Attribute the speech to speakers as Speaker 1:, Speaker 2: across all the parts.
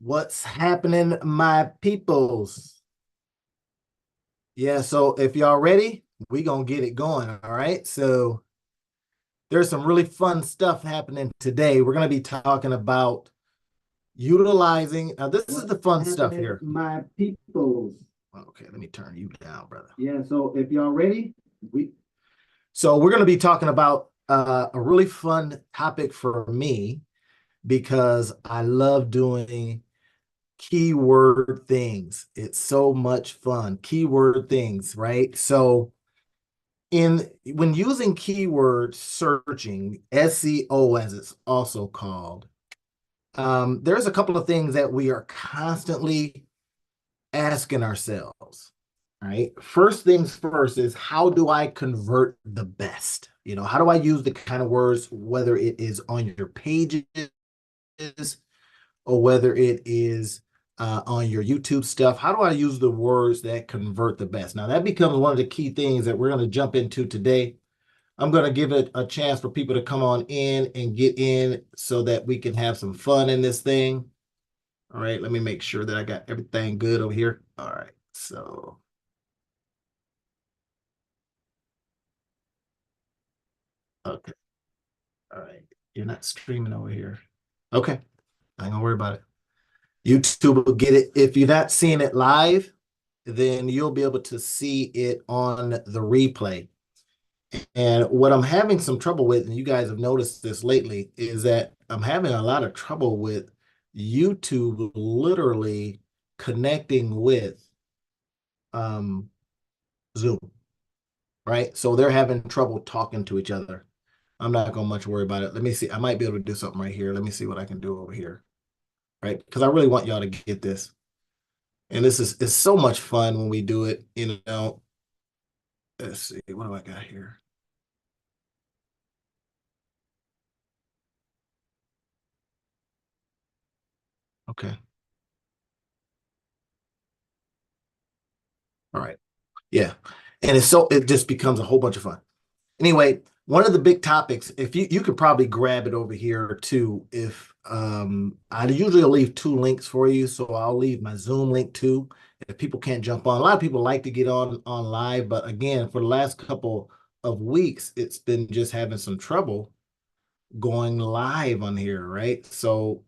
Speaker 1: What's happening, my peoples? Yeah, so if y'all ready, we gonna get it going, all right? So there's some really fun stuff happening today. We're gonna be talking about utilizing, now this is the fun stuff here. My peoples. Okay, let me turn you down, brother. Yeah, so if y'all ready, we're gonna be talking about a really fun topic for me because I love doing keyword things. It's so much fun. Keyword things, right? So in when using keyword searching, SEO as it's also called, there's a couple of things that we are constantly asking ourselves, right? First things first is how do I convert the best? How do I use the kind of words, whether it is on your pages or whether it is on your YouTube stuff, how do I use the words that convert the best? Now, that becomes one of the key things that we're going to jump into today. I'm going to give it a chance for people to come on in and get in so that we can have some fun in this thing. All right, let me make sure that I got everything good over here. All right, so, okay. All right, you're not streaming over here. Okay, I ain't gonna worry about it. YouTube will get it. If you're not seeing it live, then you'll be able to see it on the replay. And what I'm having some trouble with, and you guys have noticed this lately, is that I'm having a lot of trouble with YouTube literally connecting with um, Zoom, right? So they're having trouble talking to each other. I'm not going to much worry about it. Let me see. I might be able to do something right here. Let me see what I can do over here, right? Because I really want y'all to get this. And it's so much fun when we do it, Let's see, what do I got here? Okay. All right. Yeah. And it just becomes a whole bunch of fun. Anyway, one of the big topics, if you could probably grab it over here too, if I usually leave two links for you, so I'll leave my Zoom link too. If people can't jump on, a lot of people like to get on live, but again, for the last couple of weeks, it's been just having some trouble going live on here, right? So,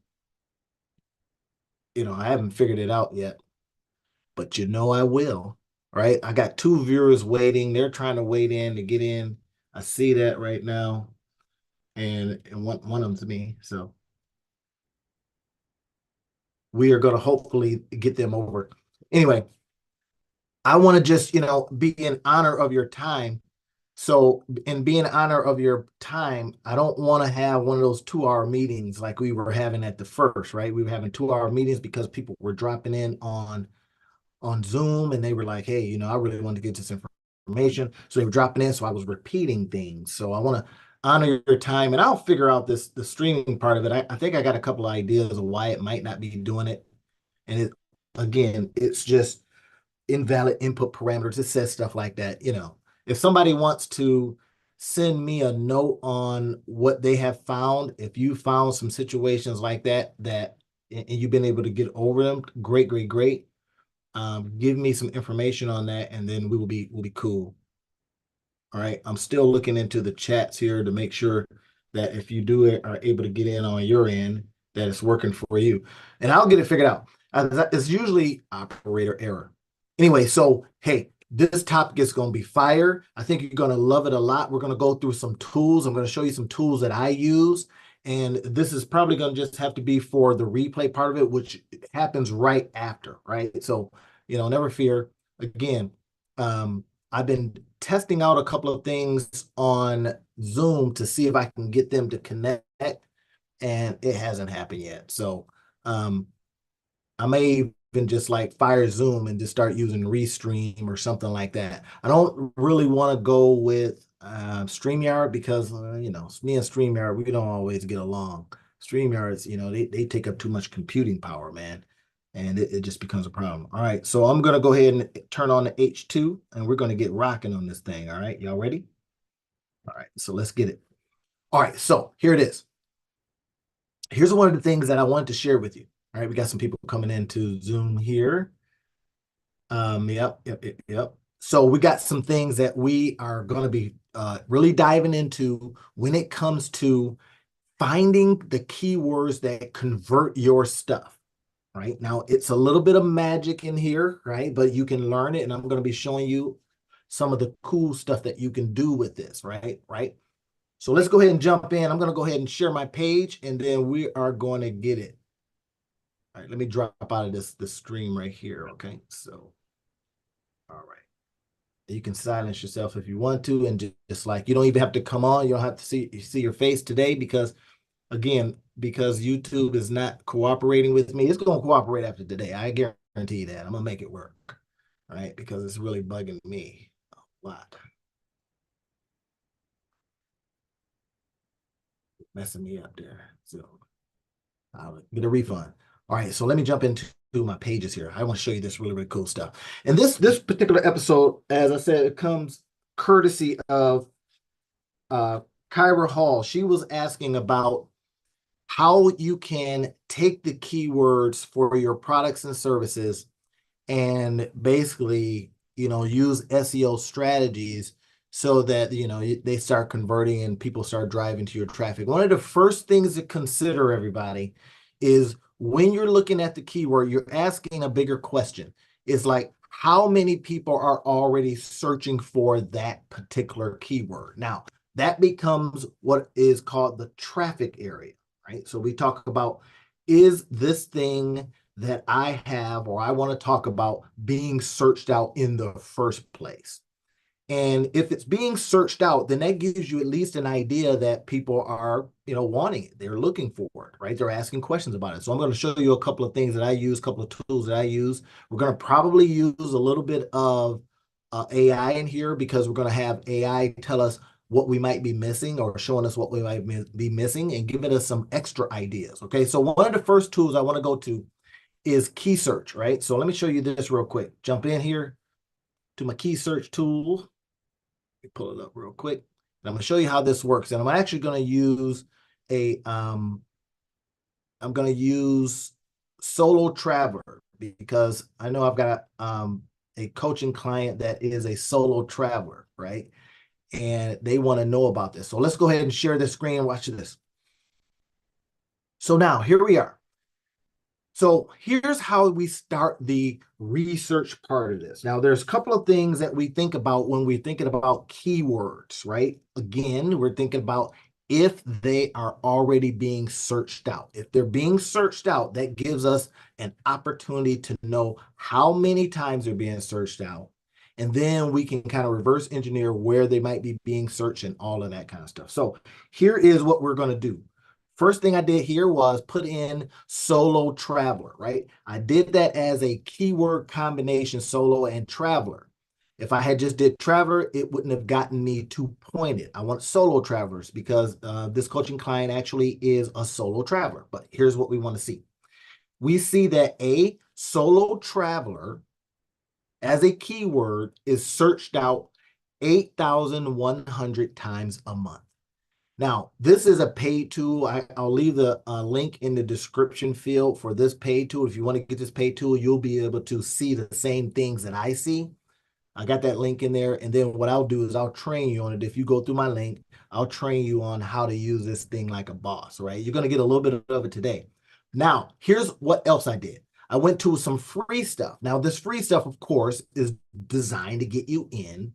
Speaker 1: I haven't figured it out yet, but I will, right? I got two viewers waiting. They're trying to wait in to get in. I see that right now. And one of them's me. So we are going to hopefully get them over. Anyway, I want to just, be in honor of your time. So in being honor of your time, I don't want to have one of those 2-hour meetings like we were having at the first, right? We were having 2-hour meetings because people were dropping in on Zoom and they were like, hey, I really want to get this information. So they were dropping in. So I was repeating things. So I want to honor your time and I'll figure out the streaming part of it. I think I got a couple of ideas of why it might not be doing it. And again, it's just invalid input parameters. It says stuff like that. If somebody wants to send me a note on what they have found, if you found some situations like that and you've been able to get over them, great, great, great. Give me some information on that, and then we'll be cool. All right. I'm still looking into the chats here to make sure that if you are able to get in on your end, that it's working for you. And I'll get it figured out. It's usually operator error. Anyway, so hey, this topic is going to be fire. I think you're going to love it a lot. We're going to go through some tools. I'm going to show you some tools that I use. And this is probably going to just have to be for the replay part of it, which happens right after, right? So, never fear. Again, I've been testing out a couple of things on Zoom to see if I can get them to connect, and it hasn't happened yet. So I may even just like fire Zoom and just start using Restream or something like that. I don't really want to go with StreamYard because, me and StreamYard, we don't always get along. StreamYards, they take up too much computing power, man. And it just becomes a problem. All right, so I'm going to go ahead and turn on the H2 and we're going to get rocking on this thing. All right, y'all ready? All right, so let's get it. All right, so here it is. Here's one of the things that I wanted to share with you. All right, we got some people coming into Zoom here. Yep. So we got some things that we are going to be really diving into when it comes to finding the keywords that convert your stuff. Right now, it's a little bit of magic in here, right? But you can learn it, and I'm going to be showing you some of the cool stuff that you can do with this, right? Right. So let's go ahead and jump in. I'm going to go ahead and share my page, and then we are going to get it. All right, let me drop out of this stream right here. Okay, so all right. You can silence yourself if you want to, and just like you don't even have to come on. You don't have to see your face today because, again, because YouTube is not cooperating with me. It's going to cooperate after today. I guarantee that. I'm gonna make it work, right? Because it's really bugging me a lot, messing me up there. So I'll get a refund. All right, so let me jump into my pages here. I want to show you this really cool stuff. And this particular episode, as I said, it comes courtesy of Kyra Hall. She was asking about how you can take the keywords for your products and services and basically, use SEO strategies so that, they start converting and people start driving to your traffic. One of the first things to consider, everybody, is when you're looking at the keyword, you're asking a bigger question. It's like, how many people are already searching for that particular keyword? Now, that becomes what is called the traffic area, right? So we talk about, is this thing that I have or I want to talk about being searched out in the first place? And if it's being searched out, then that gives you at least an idea that people are, wanting it. They're looking for it, right? They're asking questions about it. So I'm going to show you a couple of things that I use, a couple of tools that I use. We're going to probably use a little bit of AI in here because we're going to have AI tell us what we might be missing or showing us what we might be missing and giving us some extra ideas. Okay, so one of the first tools I want to go to is key search, right? So let me show you this real quick. Jump in here to my key search tool. Pull it up real quick. And I'm going to show you how this works. And I'm actually going to use I'm going to use Solo Traveler because I know I've got a coaching client that is a solo traveler, right? And they want to know about this. So let's go ahead and share the screen and watch this. So now here we are. So here's how we start the research part of this. Now, there's a couple of things that we think about when we're thinking about keywords, right? Again, we're thinking about if they are already being searched out. If they're being searched out, that gives us an opportunity to know how many times they're being searched out. And then we can kind of reverse engineer where they might be being searched and all of that kind of stuff. So here is what we're going to do. First thing I did here was put in solo traveler, right? I did that as a keyword combination, solo and traveler. If I had just did traveler, it wouldn't have gotten me to point it. I want solo travelers because this coaching client actually is a solo traveler. But here's what we want to see. We see that a solo traveler as a keyword is searched out 8,100 times a month. Now, this is a paid tool. I'll leave the link in the description field for this paid tool. If you want to get this paid tool, you'll be able to see the same things that I see. I got that link in there. And then what I'll do is I'll train you on it. If you go through my link, I'll train you on how to use this thing like a boss, right? You're going to get a little bit of it today. Now, here's what else I did. I went to some free stuff. Now, this free stuff, of course, is designed to get you in.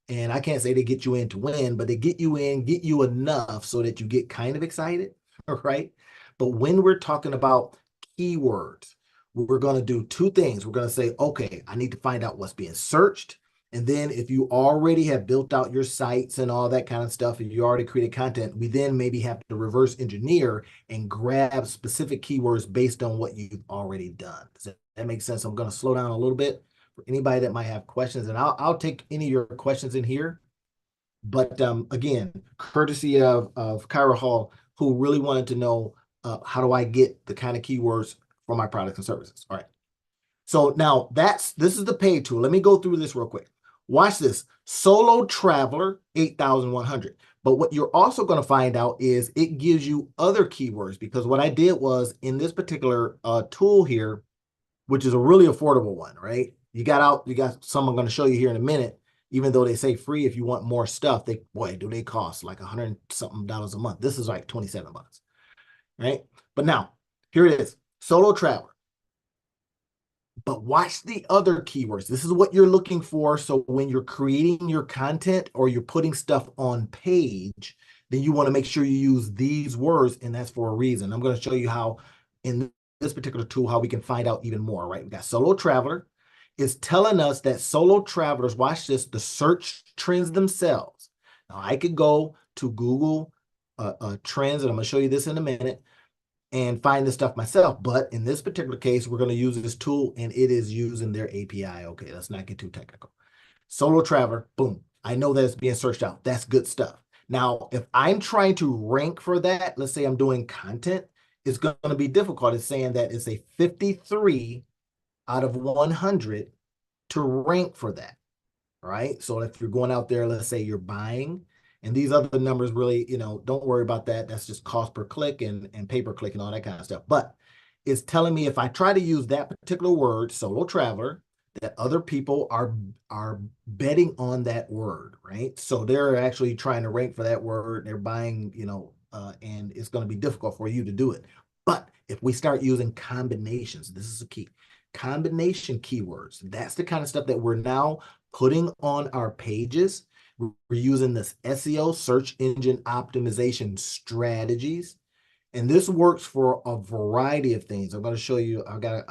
Speaker 1: And I can't say they get you in to win, but they get you in, get you enough so that you get kind of excited, right? But when we're talking about keywords, we're going to do two things. We're going to say, okay, I need to find out what's being searched. And then if you already have built out your sites and all that kind of stuff, and you already created content, we then maybe have to reverse engineer and grab specific keywords based on what you've already done. Does that make sense? I'm going to slow down a little bit for anybody that might have questions, and I'll take any of your questions in here. But again, courtesy of Kyra Hall, who really wanted to know how do I get the kind of keywords for my products and services. All right. So now this is the paid tool. Let me go through this real quick. Watch this. Solo traveler, 8,100. But what you're also going to find out is it gives you other keywords, because what I did was in this particular tool here, which is a really affordable one, right? You got some I'm going to show you here in a minute. Even though they say free, if you want more stuff, boy, do they cost like $100 something a month. This is like 27 bucks, right? But now, here it is, solo traveler. But watch the other keywords. This is what you're looking for. So when you're creating your content or you're putting stuff on page, then you want to make sure you use these words, and that's for a reason. I'm going to show you how in this particular tool, how we can find out even more, right? We got solo traveler. It's telling us that solo travelers, watch this, the search trends themselves. Now I could go to Google trends, and I'm going to show you this in a minute, and find this stuff myself. But in this particular case, we're going to use this tool, and it is using their API. Okay, let's not get too technical. Solo traveler, boom. I know that it's being searched out. That's good stuff. Now, if I'm trying to rank for that, let's say I'm doing content, it's going to be difficult. It's saying that it's a 53 out of 100 to rank for that, right? So if you're going out there, let's say you're buying, and these other numbers really, don't worry about that. That's just cost per click and pay per click and all that kind of stuff. But it's telling me if I try to use that particular word, solo traveler, that other people are betting on that word, right? So they're actually trying to rank for that word. They're buying, and it's going to be difficult for you to do it. But if we start using combinations, this is a key. Combination keywords, that's the kind of stuff that we're now putting on our pages. We're using this SEO, search engine optimization strategies. And this works for a variety of things. I'm going to show you, I've got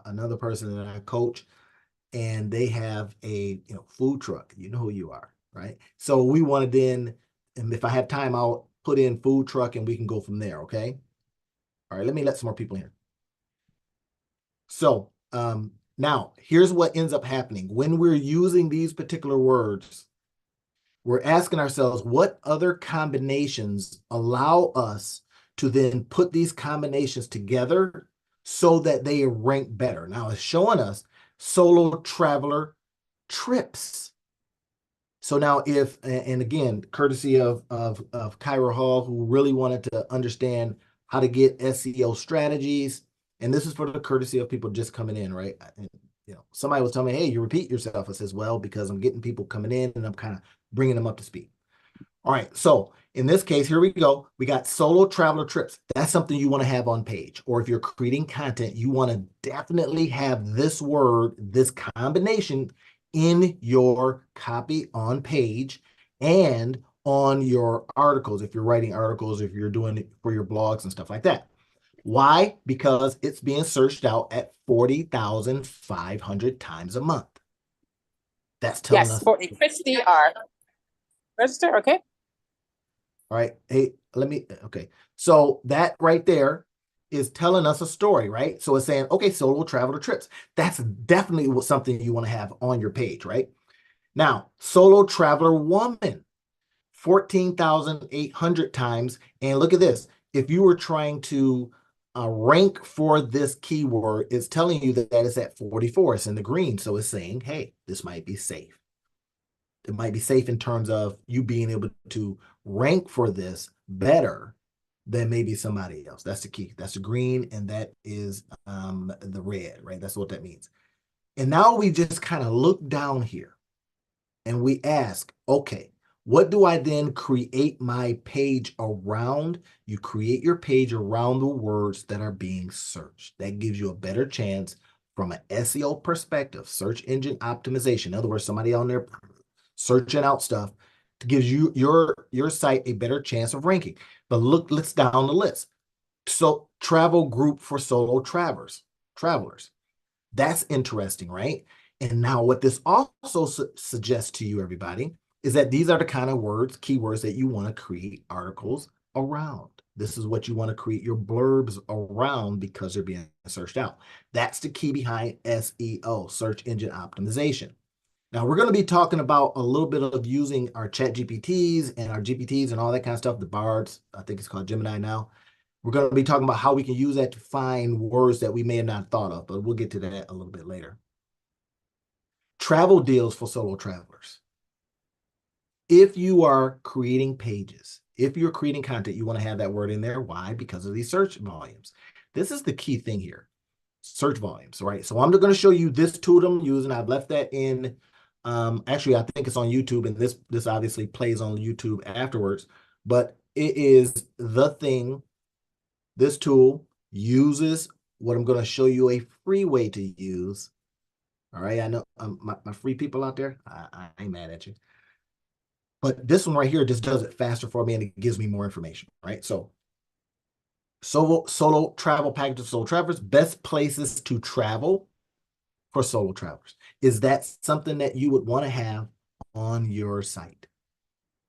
Speaker 1: another person that I coach, and they have a food truck. You know who you are, right? So we want to then, and if I have time, I'll put in food truck and we can go from there, okay? All right, let me let some more people in. So now here's what ends up happening. When we're using these particular words, we're asking ourselves, what other combinations allow us to then put these combinations together so that they rank better? Now it's showing us solo traveler trips. So now if, and again, courtesy of Kyra Hall, who really wanted to understand how to get SEO strategies, and this is for the courtesy of people just coming in, right? And, somebody was telling me, hey, you repeat yourself. I says, well, because I'm getting people coming in and I'm kind of bringing them up to speed. All right, so in this case, here we go. We got solo traveler trips. That's something you want to have on page. Or if you're creating content, you want to definitely have this word, this combination in your copy on page and on your articles, if you're writing articles, if you're doing it for your blogs and stuff like that. Why? Because it's being searched out at 40,500 times a month. That's telling us.
Speaker 2: 40. Christy R. Register, okay.
Speaker 1: All right. Hey, okay. So that right there is telling us a story, right? So it's saying, okay, solo traveler trips. That's definitely something you want to have on your page, right? Now, solo traveler woman, 14,800 times. And look at this. If you were trying to rank for this keyword, it's telling you that it's at 44. It's in the green. So it's saying, hey, this might be safe. It might be safe in terms of you being able to rank for this better than maybe somebody else. That's the key. That's the green, and that is the red, right? That's what that means. And now we just kind of look down here and we ask, okay, what do I then create my page around? You create your page around the words that are being searched. That gives you a better chance from an SEO perspective, search engine optimization. In other words, somebody on there searching out stuff to give you your site a better chance of ranking. But let's down the list. So travel group for solo travelers. That's interesting, right? And now what this also suggests to you, everybody, is that these are the kind of keywords that you want to create articles around. This is what you want to create your blurbs around because they're being searched out. That's the key behind SEO, search engine optimization. Now, we're going to be talking about a little bit of using our chat GPTs and our GPTs and all that kind of stuff, the Bards, I think it's called Gemini now. We're going to be talking about how we can use that to find words that we may have not thought of, but we'll get to that a little bit later. Travel deals for solo travelers. If you are creating pages, if you're creating content, you want to have that word in there. Why? Because of these search volumes. This is the key thing here. Search volumes, right? So I'm going to show you this tool I'm using. I've left that in, actually, I think it's on YouTube, and this obviously plays on YouTube afterwards, but it is the thing. This tool uses what I'm going to show you a free way to use. All right, I know my free people out there, I ain't mad at you. But this one right here just does it faster for me and it gives me more information, right? So solo travel packages, solo travelers, best places to travel for solo travelers. Is that something that you would want to have on your site?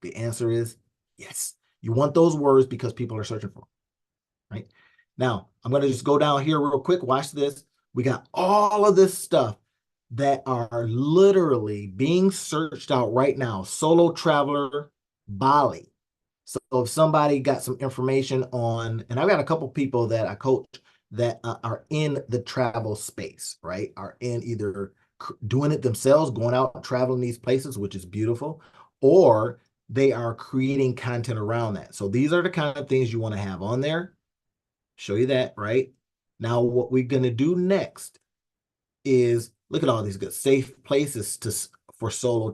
Speaker 1: The answer is yes. You want those words because people are searching for them, right? Now, I'm going to just go down here real quick. Watch this. We got all of this stuff that are literally being searched out right now. Solo traveler, Bali. So if somebody got some information on, and I've got a couple people that I coach that are in the travel space, right? Are in either doing it themselves, going out and traveling these places, which is beautiful, or they are creating content around that. So these are the kind of things you want to have on there. Show you that, right? Now, what we're going to do next is look at all these good safe places for solo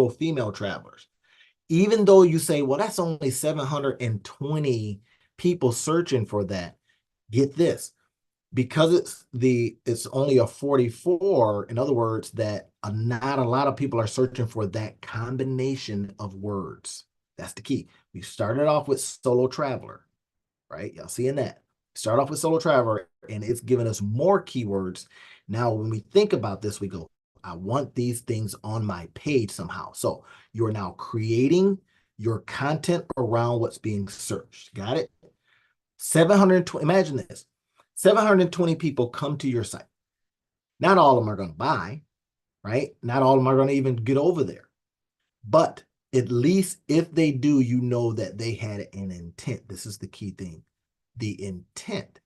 Speaker 1: female travelers. Even though you say, well, that's only 720 people searching for that, get this, because it's only a 44, in other words, that not a lot of people are searching for that combination of words. That's the key. We started off with solo traveler, right? Y'all seeing that? Start off with solo traveler, and it's giving us more keywords. Now, when we think about this, we go, I want these things on my page somehow. So you're now creating your content around what's being searched. Got it? 720, imagine this. 720 people come to your site. Not all of them are going to buy, right? Not all of them are going to even get over there. But at least if they do, you know that they had an intent. This is the key thing. The intent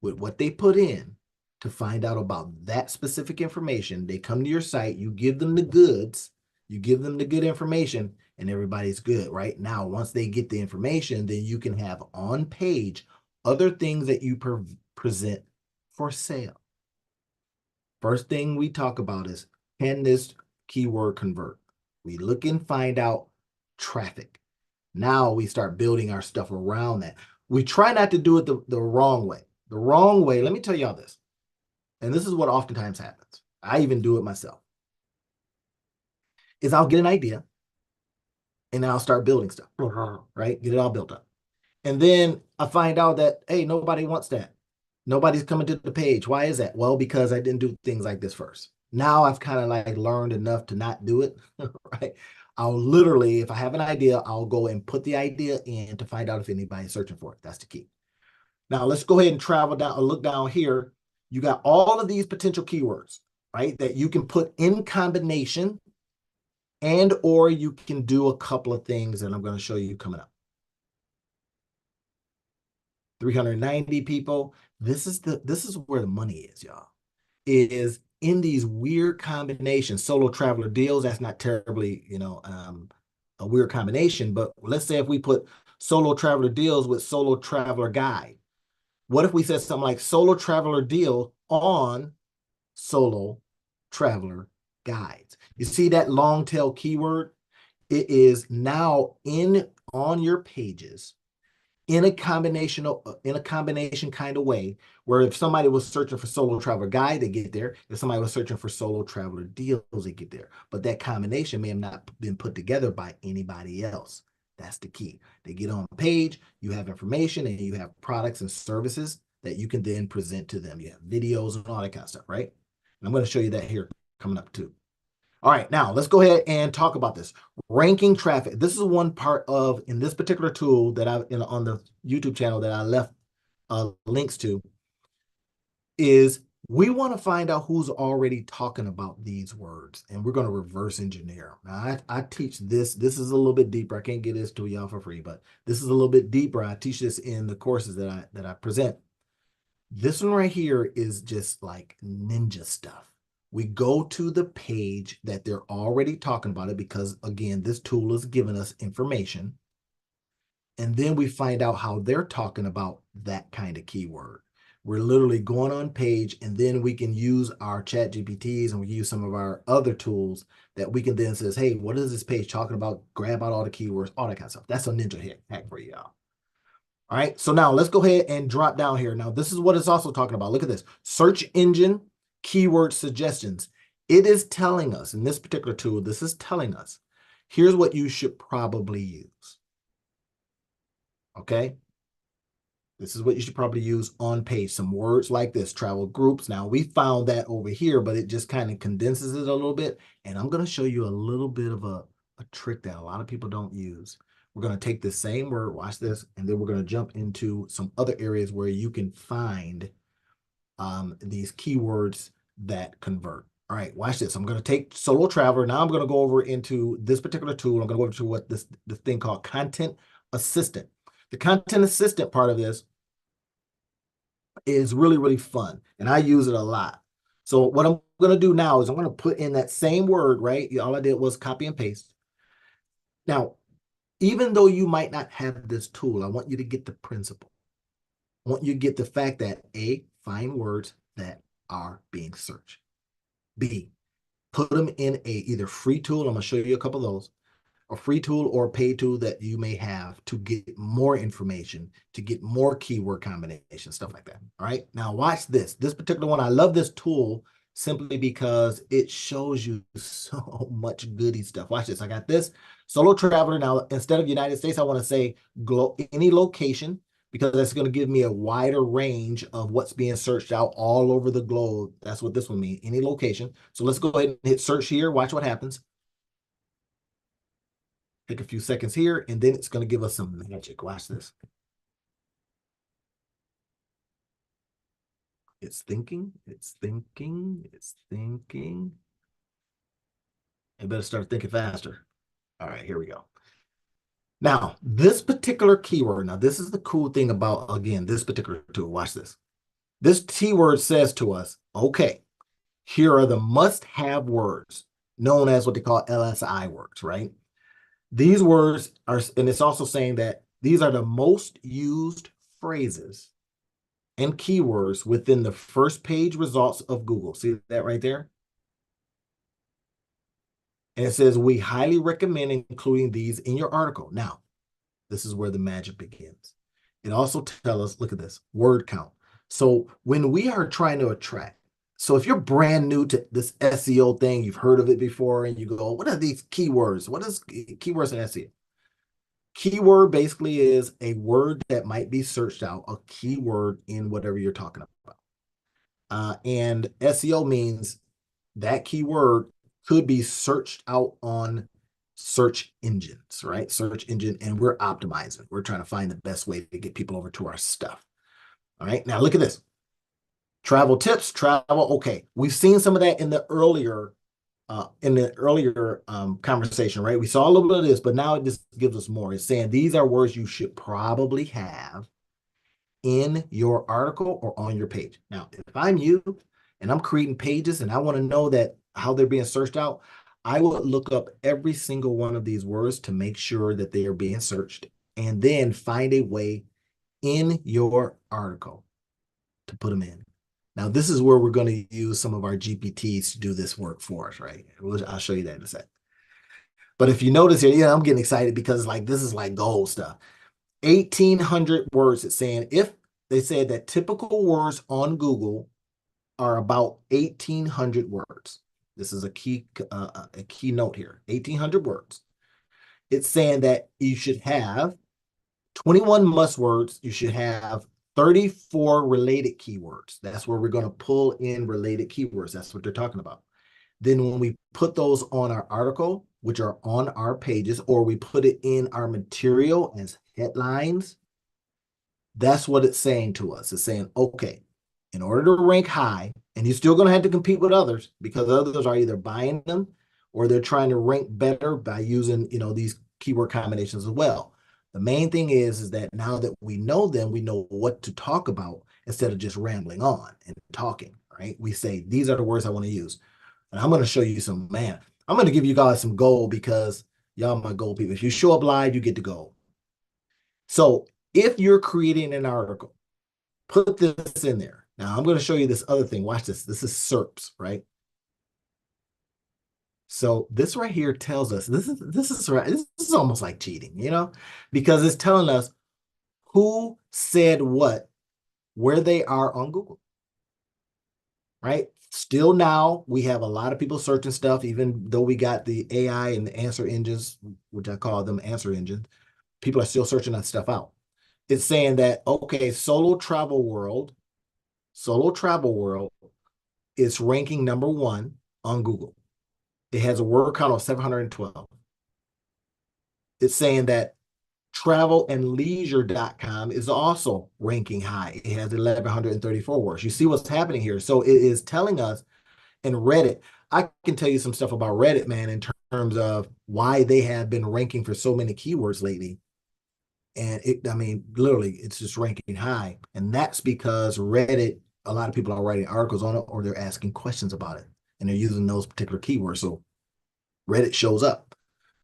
Speaker 1: with what they put in to find out about that specific information. They come to your site, you give them the goods, you give them the good information, and everybody's good, right? Now, once they get the information, then you can have on page other things that you present for sale. First thing we talk about is, can this keyword convert? We look and find out traffic. Now we start building our stuff around that. We try not to do it the wrong way. The wrong way, let me tell y'all this, and this is what oftentimes happens. I even do it myself, is I'll get an idea and then I'll start building stuff, right? Get it all built up. And then I find out that, hey, nobody wants that. Nobody's coming to the page. Why is that? Well, because I didn't do things like this first. Now I've kind of like learned enough to not do it, right? I'll literally, if I have an idea, I'll go and put the idea in to find out if anybody's searching for it. That's the key. Now let's go ahead and travel down, look down here. You got all of these potential keywords, right? That you can put in combination, and or you can do a couple of things that I'm going to show you coming up. 390 people. This is where the money is, y'all. It is in these weird combinations. Solo traveler deals, that's not terribly, a weird combination, but let's say if we put solo traveler deals with solo traveler guide. What if we said something like solo traveler deal on solo traveler guides? You see that long tail keyword? It is now on your pages in a combination kind of way, where if somebody was searching for solo traveler guide, they get there. If somebody was searching for solo traveler deals, they get there. But that combination may have not been put together by anybody else. That's the key. They get on the page, you have information, and you have products and services that you can then present to them. You have videos and all that kind of stuff, right? And I'm going to show you that here coming up too. All right, now let's go ahead and talk about this. Ranking traffic. This is one part of, in this particular tool that on the YouTube channel that I left links to, is we want to find out who's already talking about these words, and we're going to reverse engineer. Now, I teach this. This is a little bit deeper. I can't get this to y'all for free, but this is a little bit deeper. I teach this in the courses that I present. This one right here is just like ninja stuff. We go to the page that they're already talking about it because, again, this tool is giving us information. And then we find out how they're talking about that kind of keyword. We're literally going on page, and then we can use our chat GPTs and we use some of our other tools that we can then says, hey, what is this page talking about? Grab out all the keywords, all that kind of stuff. That's a ninja hack for y'all. All right, so now let's go ahead and drop down here. Now, this is what it's also talking about. Look at this. Search engine keyword suggestions. It is telling us, in this particular tool, this is telling us, here's what you should probably use. Okay? This is what you should probably use on page. Some words like this, travel groups. Now, we found that over here, but it just kind of condenses it a little bit. And I'm going to show you a little bit of a trick that a lot of people don't use. We're going to take the same word, watch this, and then we're going to jump into some other areas where you can find these keywords that convert. All right, watch this. I'm going to take solo traveler. Now I'm going to go over into this particular tool. I'm going to go over to what this thing called content assistant. The content assistant part of this is really, really fun, and I use it a lot. So what I'm going to do now is I'm going to put in that same word, right? All I did was copy and paste. Now, even though you might not have this tool, I want you to get the principle. I want you to get the fact that A, find words that are being searched. B, put them in a either free tool. I'm going to show you a couple of those. A free tool or a paid tool that you may have to get more information, to get more keyword combinations, stuff like that. All right. Now watch this. This particular one, I love this tool simply because it shows you so much goody stuff. Watch this. I got this solo traveler. Now, instead of United States, I want to say any location because that's going to give me a wider range of what's being searched out all over the globe. That's what this will mean. Any location. So let's go ahead and hit search here. Watch what happens. Take a few seconds here, and then it's going to give us some magic. Watch this. It's thinking, it's thinking, it's thinking. It better start thinking faster. All right, here we go. Now, this particular keyword, now this is the cool thing about, again, this particular tool. Watch this. This keyword says to us, okay, here are the must-have words, known as what they call LSI words, right? These words are, and it's also saying that these are the most used phrases and keywords within the first page results of Google. See that right there? And it says, we highly recommend including these in your article. Now, this is where the magic begins. It also tells us, look at this, word count. So when we are trying to attract, so if you're brand new to this SEO thing, you've heard of it before, and you go, what are these keywords? What is keywords in SEO? Keyword basically is a word that might be searched out, a keyword in whatever you're talking about. And SEO means that keyword could be searched out on search engines, right? Search engine, and we're optimizing. We're trying to find the best way to get people over to our stuff. All right, now look at this. Travel tips, travel. Okay, we've seen some of that in the earlier conversation, right? We saw a little bit of this, but now it just gives us more. It's saying these are words you should probably have in your article or on your page. Now, if I'm you and I'm creating pages and I want to know that how they're being searched out, I will look up every single one of these words to make sure that they are being searched, and then find a way in your article to put them in. Now, this is where we're going to use some of our GPTs to do this work for us, right? I'll show you that in a sec. But if you notice here, yeah, I'm getting excited because like this is like gold stuff. 1,800 words. It's saying if they said that typical words on Google are about 1,800 words. This is a key note here. 1,800 words. It's saying that you should have 21 must words. You should have 34 related keywords. That's where we're going to pull in related keywords. That's what they're talking about. Then when we put those on our article, which are on our pages, or we put it in our material as headlines, that's what it's saying to us. It's saying, okay, in order to rank high, and you're still going to have to compete with others because others are either buying them or they're trying to rank better by using, these keyword combinations as well. The main thing is that now that we know them, we know what to talk about instead of just rambling on and talking, right? We say, these are the words I want to use. And I'm going to show you some, man, I'm going to give you guys some gold because y'all my gold people. If you show up live, you get the gold. So if you're creating an article, put this in there. Now I'm going to show you this other thing. Watch this. This is SERPs, right? So this right here tells us this is almost like cheating, because it's telling us who said what, where they are on Google, right? Still now we have a lot of people searching stuff, even though we got the AI and the answer engines, which I call them answer engines. People are still searching that stuff out. It's saying that, okay, Solo Travel World is ranking number 1 on Google. It has a word count of 712. It's saying that travelandleisure.com is also ranking high. It has 1,134 words. You see what's happening here. So it is telling us in Reddit. I can tell you some stuff about Reddit, man, in terms of why they have been ranking for so many keywords lately. And I mean, literally, it's just ranking high. And that's because Reddit, a lot of people are writing articles on it or they're asking questions about it. And they're using those particular keywords. So Reddit shows up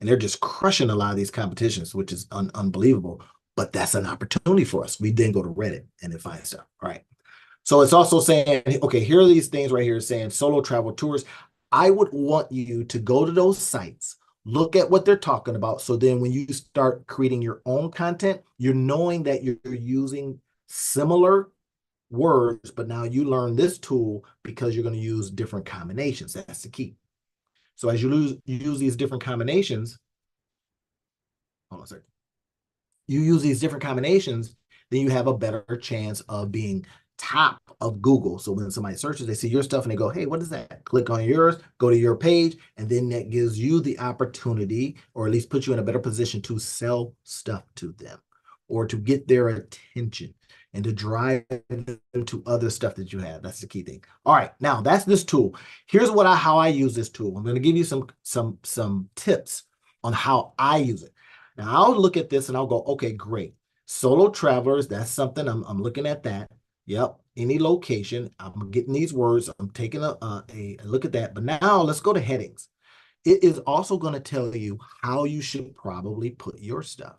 Speaker 1: and they're just crushing a lot of these competitions, which is unbelievable. But that's an opportunity for us. We then go to Reddit and then find stuff. All right. So it's also saying, okay, here are these things right here saying solo travel tours. I would want you to go to those sites, look at what they're talking about. So then when you start creating your own content, you're knowing that you're using similar words, but now you learn this tool because you're going to use different combinations. That's the key. So as you use these different combinations, hold on a second. You use these different combinations, then you have a better chance of being top of Google. So when somebody searches, they see your stuff and they go, hey, what is that? Click on yours, go to your page, and then that gives you the opportunity, or at least puts you in a better position to sell stuff to them or to get their attention and to drive them to other stuff that you have. That's the key thing. All right, now that's this tool. Here's how I use this tool. I'm going to give you some tips on how I use it. Now I'll look at this and I'll go, okay, great. Solo travelers, that's something I'm looking at that. Yep, any location. I'm getting these words. I'm taking a look at that. But now let's go to headings. It is also going to tell you how you should probably put your stuff.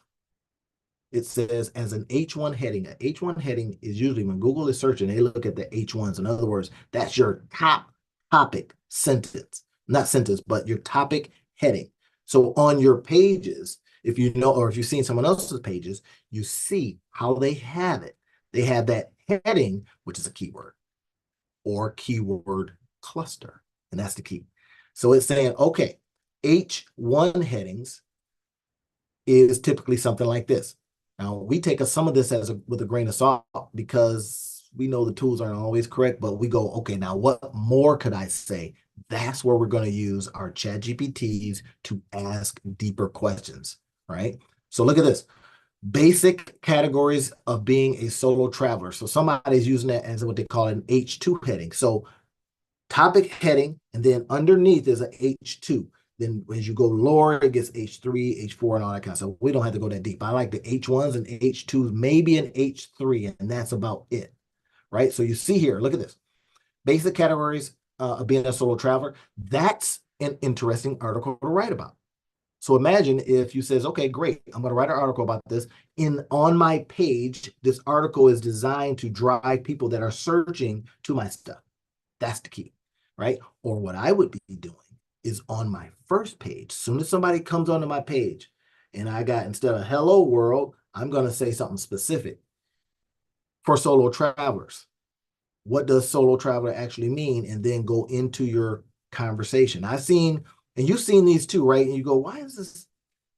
Speaker 1: It says as an H1 heading. An H1 heading is usually when Google is searching, they look at the H1s. In other words, that's your top topic sentence. Not sentence, but your topic heading. So on your pages, if you know, or if you've seen someone else's pages, you see how they have it. They have that heading, which is a keyword or keyword cluster. And that's the key. So it's saying, okay, H1 headings is typically something like this. Now, we take some of this with a grain of salt because we know the tools aren't always correct, but we go, okay, now what more could I say? That's where we're going to use our chat GPTs to ask deeper questions, right? So look at this. Basic categories of being a solo traveler. So somebody's using that as what they call an H2 heading. So topic heading, and then underneath is an H2. Then as you go lower, it gets H3, H4, and all that kind of stuff. We don't have to go that deep. I like the H1s and H2s, maybe an H3, and that's about it, right? So you see here, look at this. Basic categories of being a solo traveler. That's an interesting article to write about. So imagine if you says, okay, great, I'm going to write an article about this. On my page, this article is designed to drive people that are searching to my stuff. That's the key, right? Or what I would be doing is on my first page. As soon as somebody comes onto my page and I got, instead of hello world, I'm going to say something specific for solo travelers. What does solo traveler actually mean? And then go into your conversation. I've seen, and you've seen these too, right? And you go, why is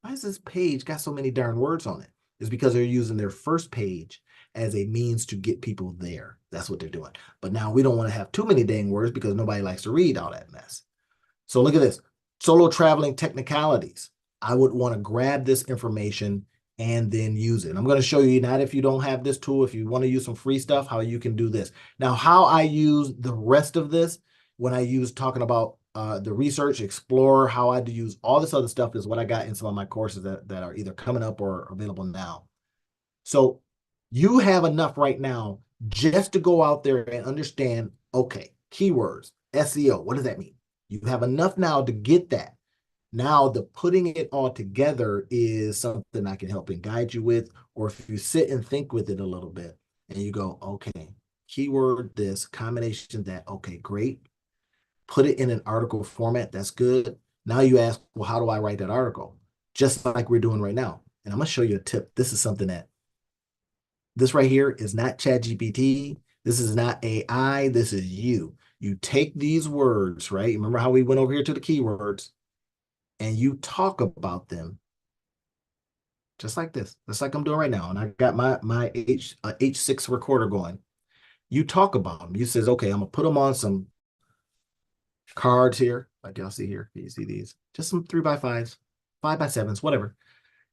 Speaker 1: this page got so many darn words on it? It's because they're using their first page as a means to get people there. That's what they're doing. But now we don't want to have too many dang words because nobody likes to read all that mess. So look at this. Solo traveling technicalities. I would want to grab this information and then use it. I'm going to show you, not if you don't have this tool, if you want to use some free stuff, how you can do this. Now, how I use the rest of this, when I use talking about the research, Explorer, how I do use all this other stuff is what I got in some of my courses that are either coming up or available now. So you have enough right now just to go out there and understand, okay, keywords, SEO, what does that mean? You have enough now to get that. Now, the putting it all together is something I can help and guide you with, or if you sit and think with it a little bit and you go, okay, keyword this, combination that, okay, great. Put it in an article format, that's good. Now you ask, well, how do I write that article? Just like we're doing right now. And I'm going to show you a tip. This is something that this right here is not ChatGPT. This is not AI. This is you. You take these words, right? Remember how we went over here to the keywords and you talk about them just like this, just like I'm doing right now. And I got my H6 recorder going. You talk about them. You says, okay, I'm gonna put them on some cards here, like y'all see here. You see these? Just some 3x5s, 5x7s, whatever.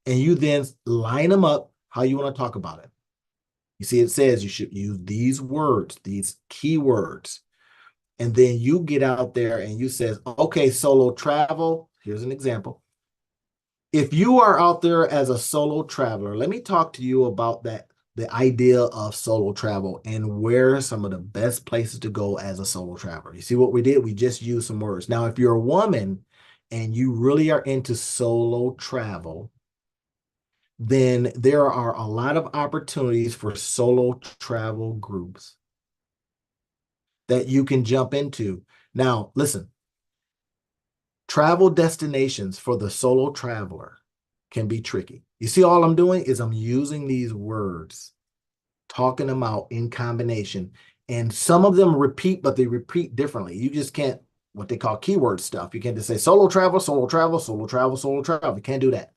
Speaker 1: And you then line them up how you want to talk about it. You see, it says you should use these words, these keywords. And then you get out there and you says, okay, solo travel. Here's an example. If you are out there as a solo traveler, let me talk to you about the idea of solo travel and where some of the best places to go as a solo traveler. You see what we did? We just used some words. Now, if you're a woman and you really are into solo travel, then there are a lot of opportunities for solo travel groups that you can jump into. Now, listen, travel destinations for the solo traveler can be tricky. You see, all I'm doing is I'm using these words, talking them out in combination. And some of them repeat, but they repeat differently. You just can't, what they call keyword stuff. You can't just say solo travel, solo travel, solo travel, solo travel. You can't do that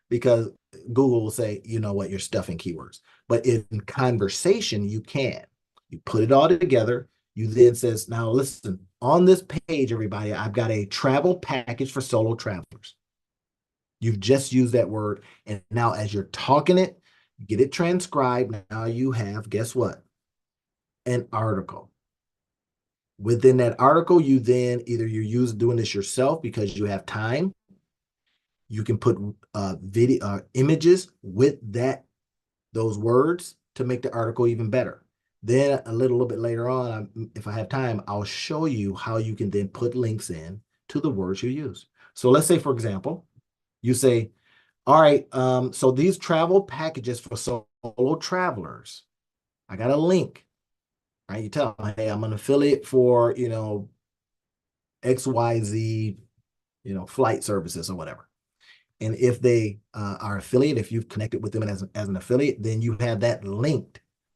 Speaker 1: because Google will say, you know what, you're stuffing keywords. But in conversation, you can. You put it all together. You then says, now listen, on this page, everybody, I've got a travel package for solo travelers. You've just used that word. And now as you're talking it, get it transcribed. Now you have, guess what? An article. Within that article, you then either you're doing this yourself because you have time. You can put video images with those words to make the article even better. Then a little bit later on, if I have time, I'll show you how you can then put links in to the words you use. So let's say, for example, you say, all right, so these travel packages for solo travelers, I got a link, right? You tell them, hey, I'm an affiliate for, XYZ, flight services or whatever. And if they are affiliate, if you've connected with them as an affiliate, then you have that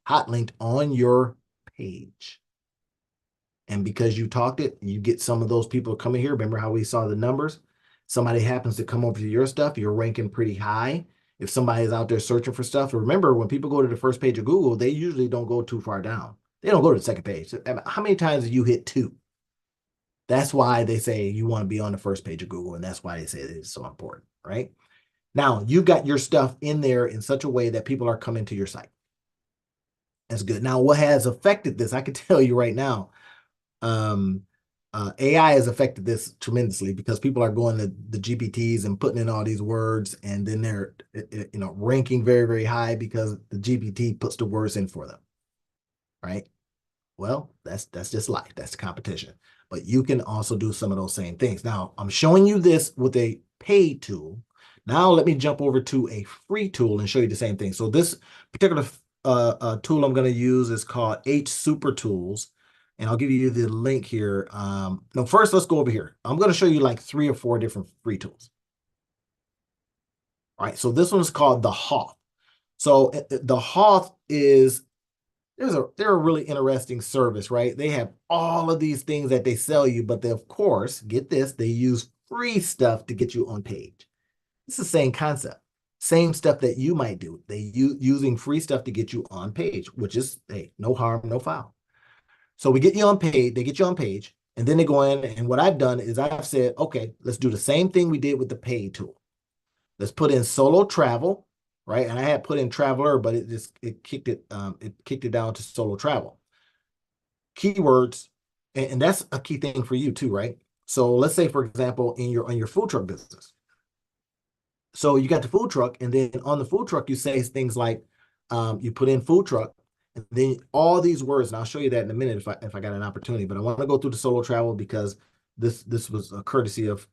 Speaker 1: hot linked on your page. And because you talked it, you get some of those people coming here. Remember how we saw the numbers? Somebody happens to come over to your stuff, you're ranking pretty high. If somebody is out there searching for stuff, remember when people go to the first page of Google, they usually don't go too far down. They don't go to the second page. How many times have you hit 2? That's why they say you want to be on the first page of Google, and that's why they say it is so important, right? Now, you got your stuff in there in such a way that people are coming to your site. That's good. Now, what has affected this, I can tell you right now, AI has affected this tremendously because people are going to the GPTs and putting in all these words, and then they're ranking very, very high because the GPT puts the words in for them, right? Well, that's just life. That's the competition. But you can also do some of those same things. Now, I'm showing you this with a paid tool. Now, let me jump over to a free tool and show you the same thing. So this particular tool I'm going to use is called H Super Tools. And I'll give you the link here. No, first, let's go over here. I'm going to show you like 3 or 4 different free tools. All right, so this one is called the Hoth. So the Hoth is they're a really interesting service, right? They have all of these things that they sell you, but they, of course, get this, they use free stuff to get you on page. It's the same concept, same stuff that you might do. They using free stuff to get you on page, which is, hey, no harm, no foul. So we get you on page, they get you on page, and then they go in, and what I've done is I've said, okay, let's do the same thing we did with the paid tool. Let's put in solo travel, right? And I had put in traveler, but it kicked it down to solo travel. Keywords, and that's a key thing for you too, right? So let's say, for example, on your food truck business. So you got the food truck, and then on the food truck, you say things like, you put in food truck, and then all these words, and I'll show you that in a minute if I got an opportunity, but I want to go through the solo travel because this was a courtesy of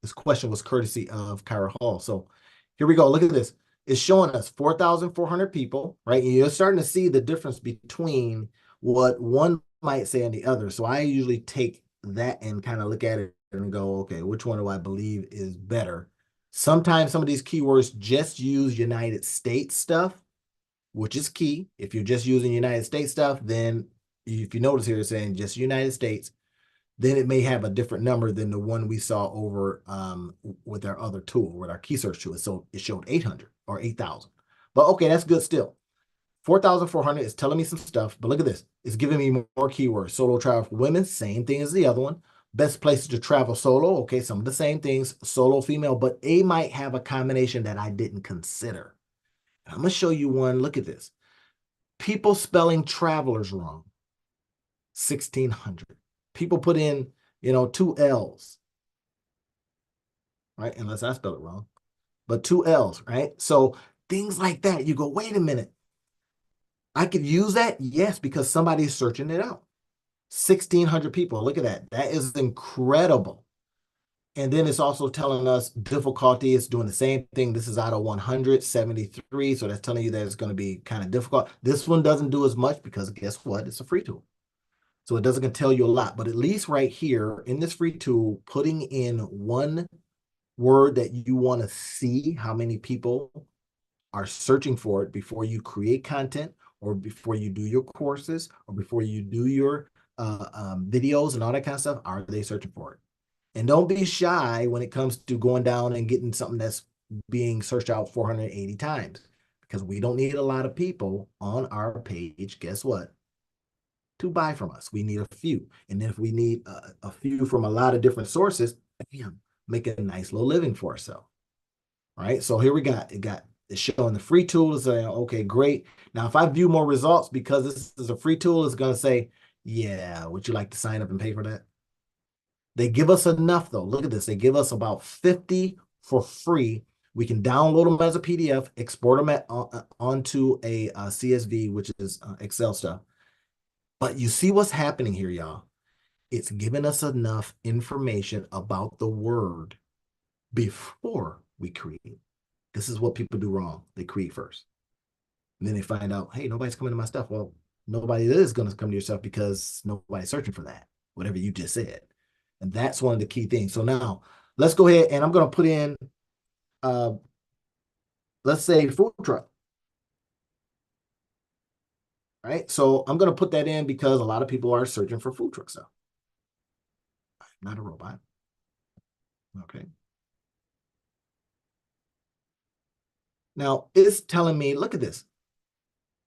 Speaker 1: this question was courtesy of Kyra Hall. So here we go. Look at this. It's showing us 4,400 people, right? And you're starting to see the difference between what one might say and the other. So I usually take that and kind of look at it and go, okay, which one do I believe is better? Sometimes some of these keywords just use United States stuff, which is key. If you're just using United States stuff, then if you notice here, it's saying just United States, then it may have a different number than the one we saw over with our other tool, with our key search tool. So it showed 800 or 8,000. But okay, that's good still. 4,400 is telling me some stuff, but look at this. It's giving me more keywords. Solo travel for women, same thing as the other one. Best places to travel solo. Okay, some of the same things. Solo female, but A might have a combination that I didn't consider. I'm going to show you one. Look at this. People spelling travelers wrong. 1,600. People put in, two L's, right? Unless I spell it wrong, but two L's, right? So things like that, you go, wait a minute. I could use that? Yes, because somebody's searching it out. 1,600 people. Look at that. That is incredible. And then it's also telling us difficulty. It's doing the same thing. This is out of 173. So that's telling you that it's going to be kind of difficult. This one doesn't do as much because guess what? It's a free tool. So it doesn't tell you a lot, but at least right here in this free tool, putting in one word that you want to see how many people are searching for it before you create content or before you do your courses or before you do your videos and all that kind of stuff. Are they searching for it? And don't be shy when it comes to going down and getting something that's being searched out 480 times, because we don't need a lot of people on our page. Guess what? To buy from us. We need a few. And if we need a few from a lot of different sources, again, make a nice little living for ourselves. All right. So here we got it's showing the free tool is saying, okay, great. Now, if I view more results because this is a free tool, it's going to say, yeah, would you like to sign up and pay for that? They give us enough though. Look at this. They give us about 50 for free. We can download them as a PDF, export them onto a CSV, which is Excel stuff. But you see what's happening here, y'all. It's giving us enough information about the word before we create. This is what people do wrong. They create first. And then they find out, hey, nobody's coming to my stuff. Well, nobody is going to come to your stuff because nobody's searching for that, whatever you just said. And that's one of the key things. So now let's go ahead and I'm going to put in, let's say food truck. Right. So I'm going to put that in because a lot of people are searching for food truck stuff. Not a robot. Okay. Now it's telling me, look at this,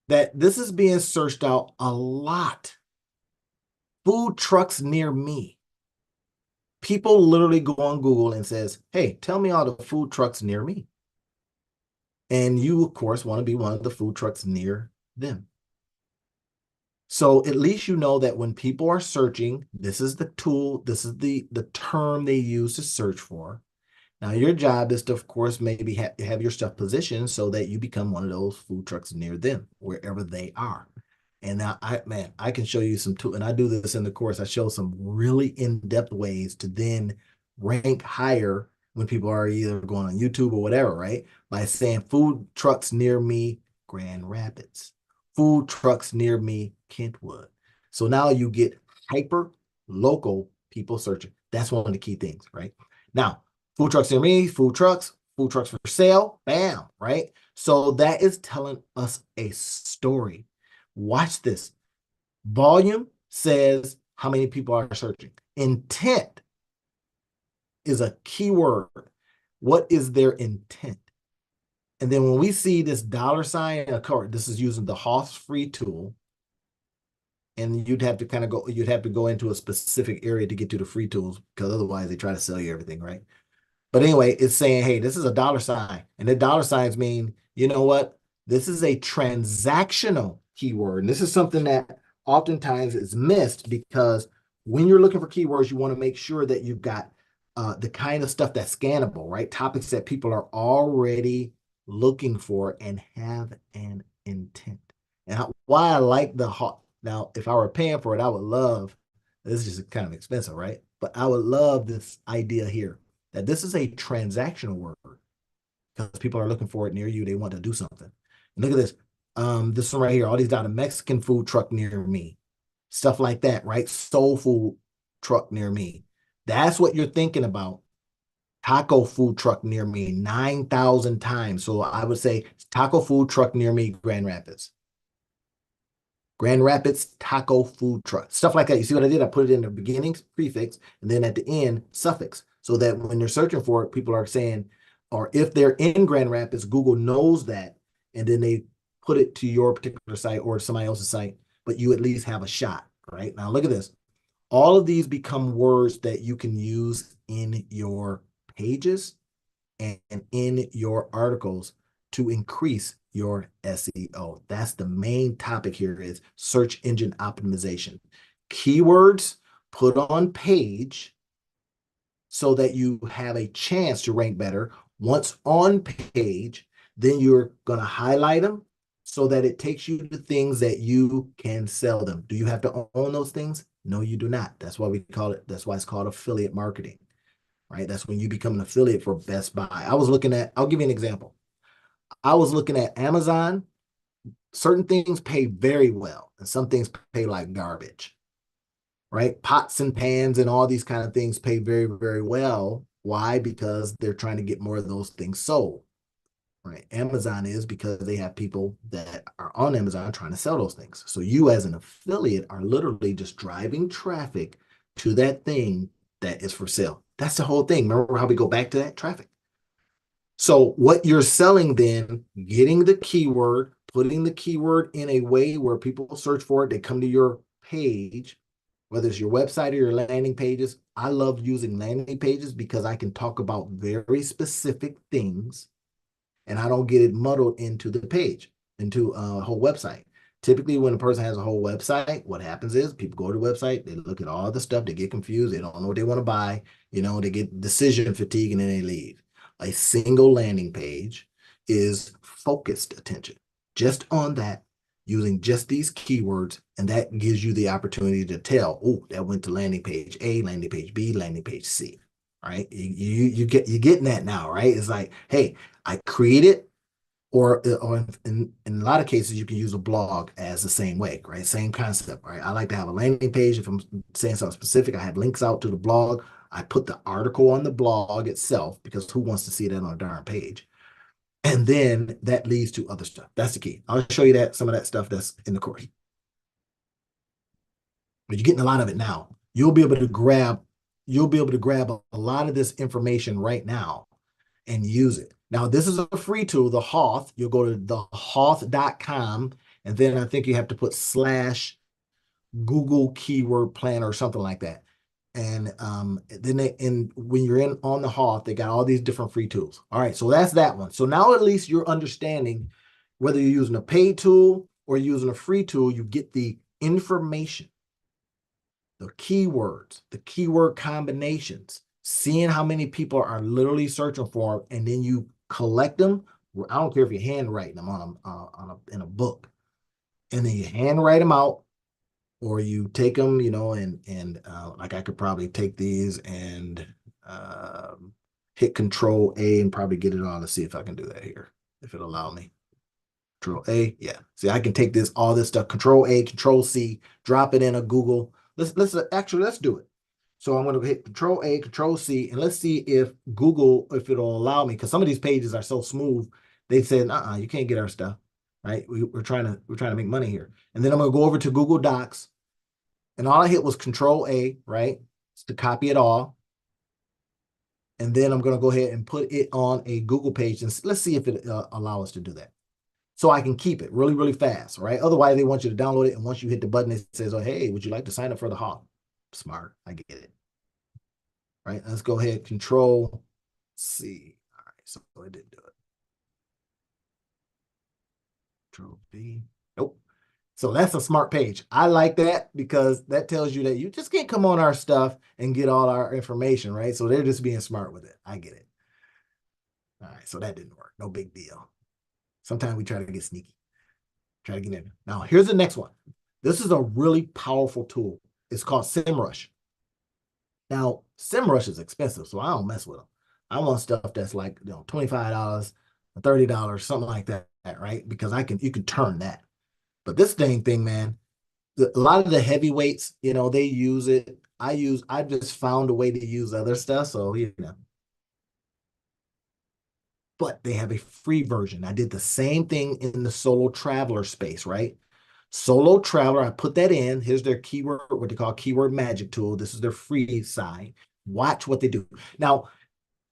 Speaker 1: that this is being searched out a lot. Food trucks near me. People literally go on Google and says, hey, tell me all the food trucks near me. And you, of course, want to be one of the food trucks near them. So at least you know that when people are searching, this is the tool, this is the term they use to search for. Now, your job is to, of course, maybe have your stuff positioned so that you become one of those food trucks near them, wherever they are. And now, I can show you some tools, and I do this in the course. I show some really in-depth ways to then rank higher when people are either going on YouTube or whatever, right? By saying food trucks near me, Grand Rapids. Food trucks near me, Kentwood. So now you get hyper local people searching. That's one of the key things, right? Now, food trucks near me, food trucks for sale, bam, right? So that is telling us a story. Watch this. Volume says how many people are searching. Intent is a keyword. What is their intent? And then when we see this $sign occur, this is using the Hoss free tool. And you'd have to go into a specific area to get to the free tools because otherwise they try to sell you everything, right? But anyway, it's saying, hey, this is a $sign. And the $signs mean, you know what? This is a transactional keyword. And this is something that oftentimes is missed because when you're looking for keywords, you want to make sure that you've got the kind of stuff that's scannable, right? Topics that people are already looking for and have an intent. And why I like the hot. Now, if I were paying for it, I would love, this is just kind of expensive, right? But I would love this idea here that this is a transactional word because people are looking for it near you. They want to do something. And look at this. This one right here. All these got a Mexican food truck near me. Stuff like that, right? Soul food truck near me. That's what you're thinking about. Taco food truck near me 9,000 times. So I would say taco food truck near me, Grand Rapids. Grand Rapids taco food truck. Stuff like that. You see what I did? I put it in the beginning prefix and then at the end suffix so that when they're searching for it, people are saying, or if they're in Grand Rapids, Google knows that and then they put it to your particular site or somebody else's site, but you at least have a shot, right? Now look at this. All of these become words that you can use in your pages and in your articles to increase your SEO. That's the main topic here is search engine optimization. Keywords put on page so that you have a chance to rank better. Once on page, then you're going to highlight them so that it takes you to things that you can sell them. Do you have to own those things? No, you do not. That's why we call it, that's why it's called affiliate marketing, right? That's when you become an affiliate for Best Buy. I'll give you an example. I was looking at Amazon. Certain things pay very well, and some things pay like garbage, right? Pots and pans and all these kind of things pay very, very well. Why? Because they're trying to get more of those things sold, right? Amazon is because they have people that are on Amazon trying to sell those things. So you as an affiliate are literally just driving traffic to that thing that is for sale. That's the whole thing. Remember how we go back to that traffic? So what you're selling then, getting the keyword, putting the keyword in a way where people search for it, they come to your page, whether it's your website or your landing pages. I love using landing pages because I can talk about very specific things and I don't get it muddled into the page, into a whole website. Typically, when a person has a whole website, what happens is people go to the website, they look at all the stuff, they get confused, they don't know what they want to buy, they get decision fatigue and then they leave. A single landing page is focused attention just on that, using just these keywords, and that gives you the opportunity to tell, oh, that went to landing page A, landing page B, landing page C. Right? You're getting that now, right? It's like, hey, I created, or in a lot of cases, you can use a blog as the same way, right? Same concept, right? I like to have a landing page. If I'm saying something specific, I have links out to the blog. I put the article on the blog itself because who wants to see that on a darn page? And then that leads to other stuff. That's the key. I'll show you some of that stuff that's in the course. But you're getting a lot of it now. You'll be able to grab a lot of this information right now and use it. Now, this is a free tool, the Hoth. You'll go to thehoth.com, and then I think you have to put slash Google Keyword Planner or something like that. And then when you're on the Hoth, they got all these different free tools. All right, so that's that one. So now at least you're understanding whether you're using a paid tool or using a free tool, you get the information, the keywords, the keyword combinations, seeing how many people are literally searching for them, and then you collect them. I don't care if you're handwriting them in a book, and then you handwrite them out, or you take them, and like I could probably take these and hit Control A and probably get it on. Let's see if I can do that here, if it'll allow me. Control A, yeah. See, I can take all this stuff, Control A, Control C, drop it in a Google. Let's do it. So I'm going to hit Control A, Control C, and let's see if Google, if it'll allow me, because some of these pages are so smooth. They said, you can't get our stuff, right? We're trying to make money here. And then I'm going to go over to Google Docs, and all I hit was Control A, right? It's to copy it all. And then I'm going to go ahead and put it on a Google page, and let's see if it allow us to do that. So I can keep it really, really fast, right? Otherwise, they want you to download it, and once you hit the button, it says, oh, hey, would you like to sign up for the Hawk? Smart, I get it. Right, let's go ahead, Control C. All right, so it didn't do it. Control B. Nope. So that's a smart page. I like that because that tells you that you just can't come on our stuff and get all our information, right? So they're just being smart with it. I get it. All right, so that didn't work. No big deal. Sometimes we try to get sneaky, try to get in. Now, here's the next one. This is a really powerful tool. It's called SEMrush. Now, SEMrush is expensive, so I don't mess with them. I want stuff that's like, $25, $30, something like that, right? Because you can turn that. But this thing, man, a lot of the heavyweights, they use it. I just found a way to use other stuff. So, but they have a free version. I did the same thing in the solo traveler space, right? Solo traveler, I put that in. Here's their keyword, what they call keyword magic tool. This is their free side. Watch what they do. Now,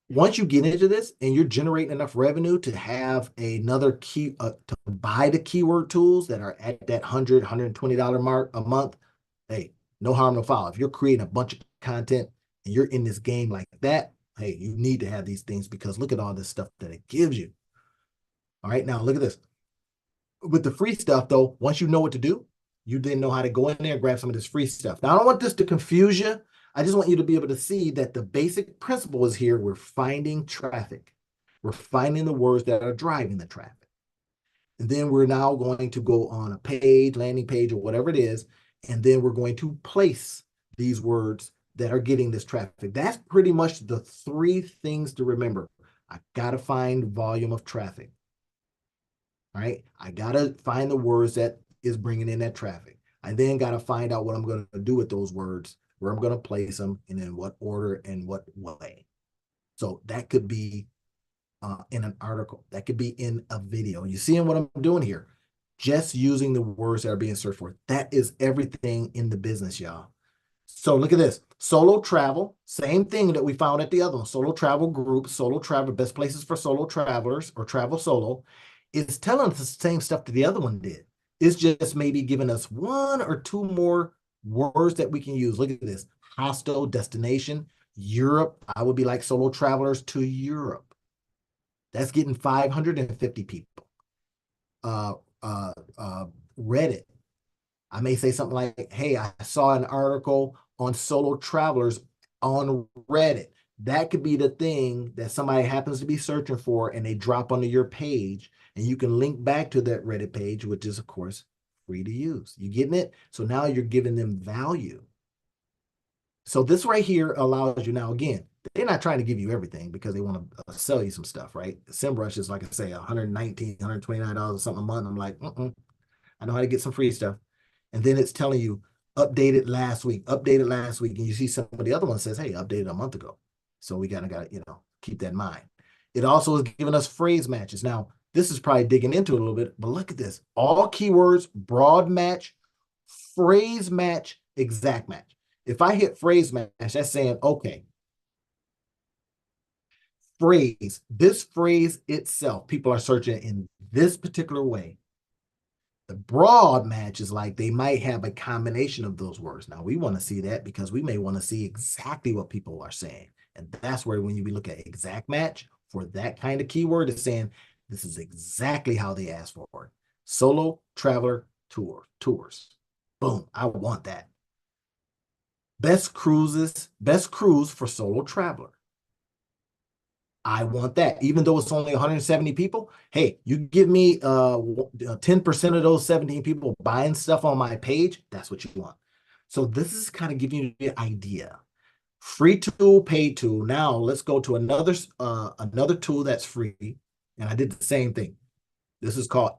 Speaker 1: once you get into this and you're generating enough revenue to have another to buy the keyword tools that are at that $120 mark a month, hey, no harm, no foul. If you're creating a bunch of content and you're in this game like that, hey, you need to have these things because look at all this stuff that it gives you. All right, now look at this. With the free stuff, though, once you know what to do, you then know how to go in there and grab some of this free stuff. Now, I don't want this to confuse you. I just want you to be able to see that the basic principle is here. We're finding traffic. We're finding the words that are driving the traffic. And then we're now going to go on a page, landing page, or whatever it is, and then we're going to place these words that are getting this traffic. That's pretty much the three things to remember. I got to find volume of traffic. All right. I got to find the words that is bringing in that traffic. I then got to find out what I'm going to do with those words, where I'm going to place them, and in what order and what way. So that could be in an article. That could be in a video. You seeing what I'm doing here? Just using the words that are being searched for. That is everything in the business, y'all. So look at this. Solo travel, same thing that we found at the other one. Solo travel group, solo travel, best places for solo travelers or travel solo. It's telling us the same stuff that the other one did. It's just maybe giving us one or two more words that we can use. Look at this. Hostel, destination, Europe. I would be like solo travelers to Europe. That's getting 550 people. Uh, Reddit. I may say something like, hey, I saw an article on solo travelers on Reddit. That could be the thing that somebody happens to be searching for and they drop onto your page and you can link back to that Reddit page, which is, of course, free to use. You getting it? So now you're giving them value. So this right here allows you now, again, they're not trying to give you everything because they want to sell you some stuff, right? SEMrush is, like I say, $119, $129 or something a month. I'm like, I know how to get some free stuff. And then it's telling you updated last week, and you see some of the other ones says, hey, updated a month ago. So we gotta keep that in mind. It also is giving us phrase matches. Now, this is probably digging into it a little bit, but look at this. All keywords, broad match, phrase match, exact match. If I hit phrase match, that's saying, okay, this phrase itself, people are searching in this particular way. The broad match is like they might have a combination of those words. Now, we want to see that because we may want to see exactly what people are saying. And that's where when you look at exact match for that kind of keyword, it's saying this is exactly how they asked for it. Solo traveler tours. Boom, I want that. Best cruise for solo traveler. I want that. Even though it's only 170 people, hey, you give me 10% of those 17 people buying stuff on my page, that's what you want. So this is kind of giving you the idea. Free tool, paid tool. Now let's go to another tool that's free. And I did the same thing. This is called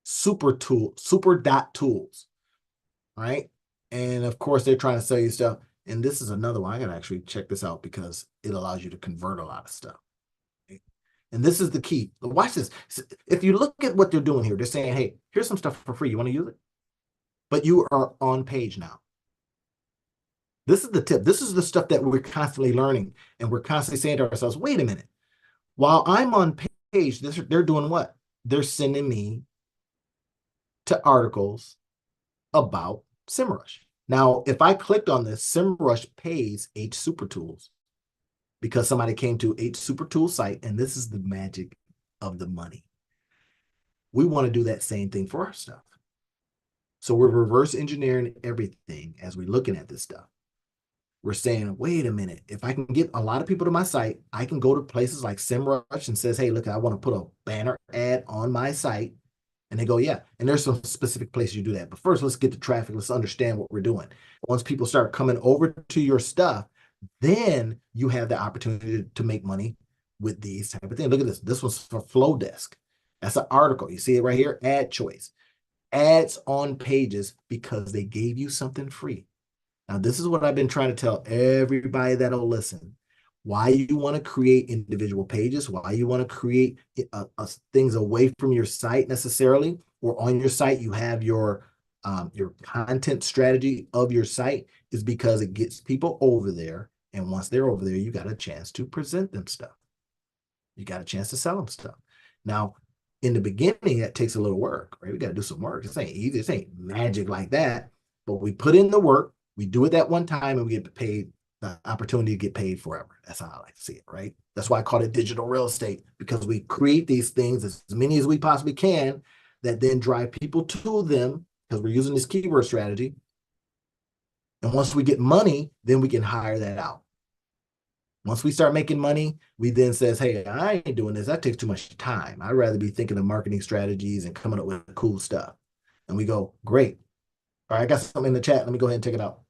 Speaker 1: super dot tools. All right. And of course, they're trying to sell you stuff. And this is another one. I gotta actually check this out because it allows you to convert a lot of stuff. And this is the key. Watch this. If you look at what they're doing here, they're saying, hey, here's some stuff for free. You want to use it? But you are on page now. This is the tip. This is the stuff that we're constantly learning. And we're constantly saying to ourselves, wait a minute. While I'm on page, they're doing what? They're sending me to articles about SEMrush. Now, if I clicked on this, SEMrush pays H Super Tools because somebody came to H Super Tools site, and this is the magic of the money. We want to do that same thing for our stuff. So we're reverse engineering everything as we're looking at this stuff. We're saying, wait a minute, if I can get a lot of people to my site, I can go to places like SEMrush and says, hey, look, I want to put a banner ad on my site. And they go, yeah. And there's some specific places you do that. But first, let's get the traffic. Let's understand what we're doing. Once people start coming over to your stuff, then you have the opportunity to make money with these type of things. Look at this. This one's for Flow Desk. That's an article. You see it right here, ad choice. Ads on pages because they gave you something free. Now, this is what I've been trying to tell everybody that'll listen. Why you want to create individual pages, why you want to create things away from your site necessarily, or on your site you have your content strategy of your site is because it gets people over there. And once they're over there, you got a chance to present them stuff. You got a chance to sell them stuff. Now, in the beginning, that takes a little work, right? We got to do some work. This ain't easy. This ain't magic like that. But we put in the work. We do it that one time and we get paid the opportunity to get paid forever. That's how I like to see it, right? That's why I call it digital real estate, because we create these things, as many as we possibly can, that then drive people to them because we're using this keyword strategy. And once we get money, then we can hire that out. Once we start making money, we then says, hey, I ain't doing this. That takes too much time. I'd rather be thinking of marketing strategies and coming up with cool stuff. And we go, great. All right, I got something in the chat. Let me go ahead and take it out.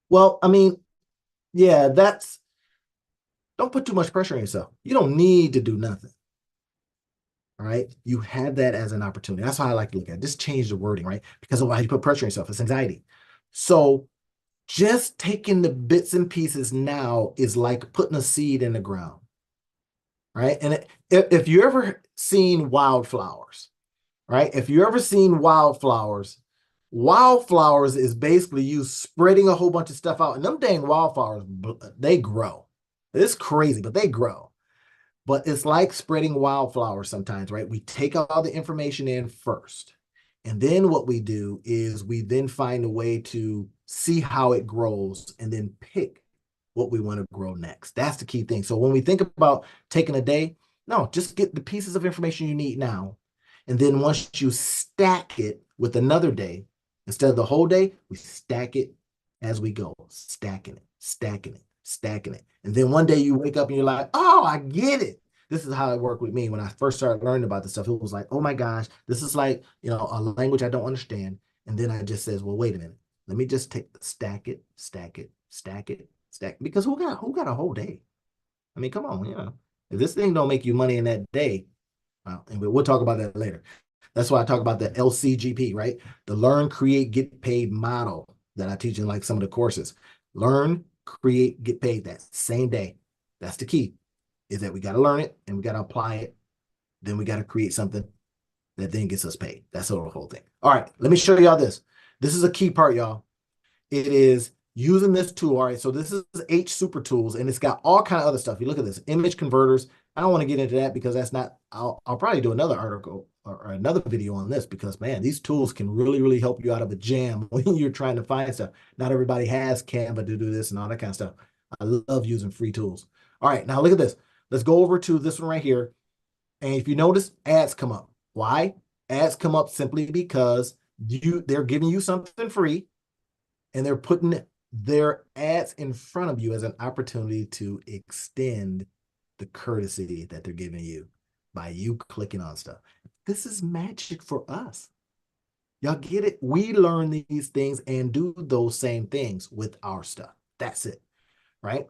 Speaker 1: Well, I mean, yeah, don't put too much pressure on yourself. You don't need to do nothing. All right. You have that as an opportunity. That's how I like to look at it. Just change the wording, right? Because of why you put pressure on yourself. It's anxiety. So just taking the bits and pieces now is like putting a seed in the ground, right? And if you ever seen wildflowers, right? If you ever seen wildflowers, wildflowers is basically you spreading a whole bunch of stuff out. And them dang wildflowers, they grow. It's crazy, but they grow. But it's like spreading wildflowers sometimes, right? We take all the information in first. And then what we do is we then find a way to see how it grows and then pick what we want to grow next. That's the key thing. So when we think about taking a day, no, just get the pieces of information you need now. And then once you stack it with another day, instead of the whole day, we stack it as we go, stacking it, stacking it, stacking it. And then one day you wake up and you're like, oh, I get it. This is how it worked with me when I first started learning about this stuff. It was like, oh my gosh, this is like, a language I don't understand. And then I just says, well, wait a minute. Let me just stack it, stack it, stack it, stack. Because who got a whole day? I mean, come on, if this thing don't make you money in that day, well, and we'll talk about that later. That's why I talk about the LCGP, right? The learn, create, get paid model that I teach in like some of the courses. Learn, create, get paid that same day. That's the key, is that we got to learn it and we got to apply it. Then we got to create something that then gets us paid. That's the whole thing. All right, let me show y'all this. This is a key part, y'all. It is using this tool. All right, so this is H Super Tools, and it's got all kind of other stuff. You look at this, image converters. I don't want to get into that because that's not, I'll probably do another article or another video on this because, man, these tools can really, really help you out of a jam when you're trying to find stuff. Not everybody has Canva to do this and all that kind of stuff. I love using free tools. All right, now look at this. Let's go over to this one right here. And if you notice, ads come up. Why? Ads come up simply because they're giving you something free and they're putting their ads in front of you as an opportunity to extend the courtesy that they're giving you by you clicking on stuff. This is magic for us. Y'all get it? We learn these things and do those same things with our stuff. That's it, right?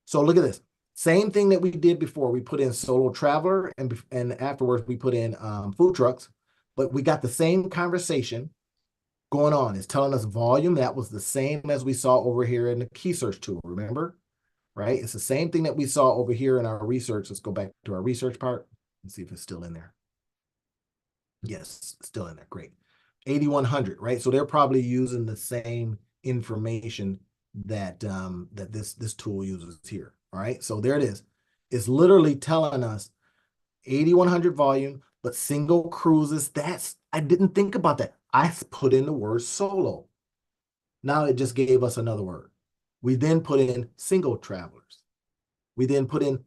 Speaker 1: So look at this. Same thing that we did before. We put in solo traveler and afterwards we put in food trucks, but we got the same conversation going on. It's telling us volume. That was the same as we saw over here in the key search tool, remember? Right? It's the same thing that we saw over here in our research. Let's go back to our research part and see if it's still in there. Yes, still in there. Great. 8,100, right? So they're probably using the same information that that this tool uses here. All right, so there it is. It's literally telling us 8,100 volume, but single cruises. I didn't think about that. I put in the word solo. Now it just gave us another word. We then put in single travelers. We then put in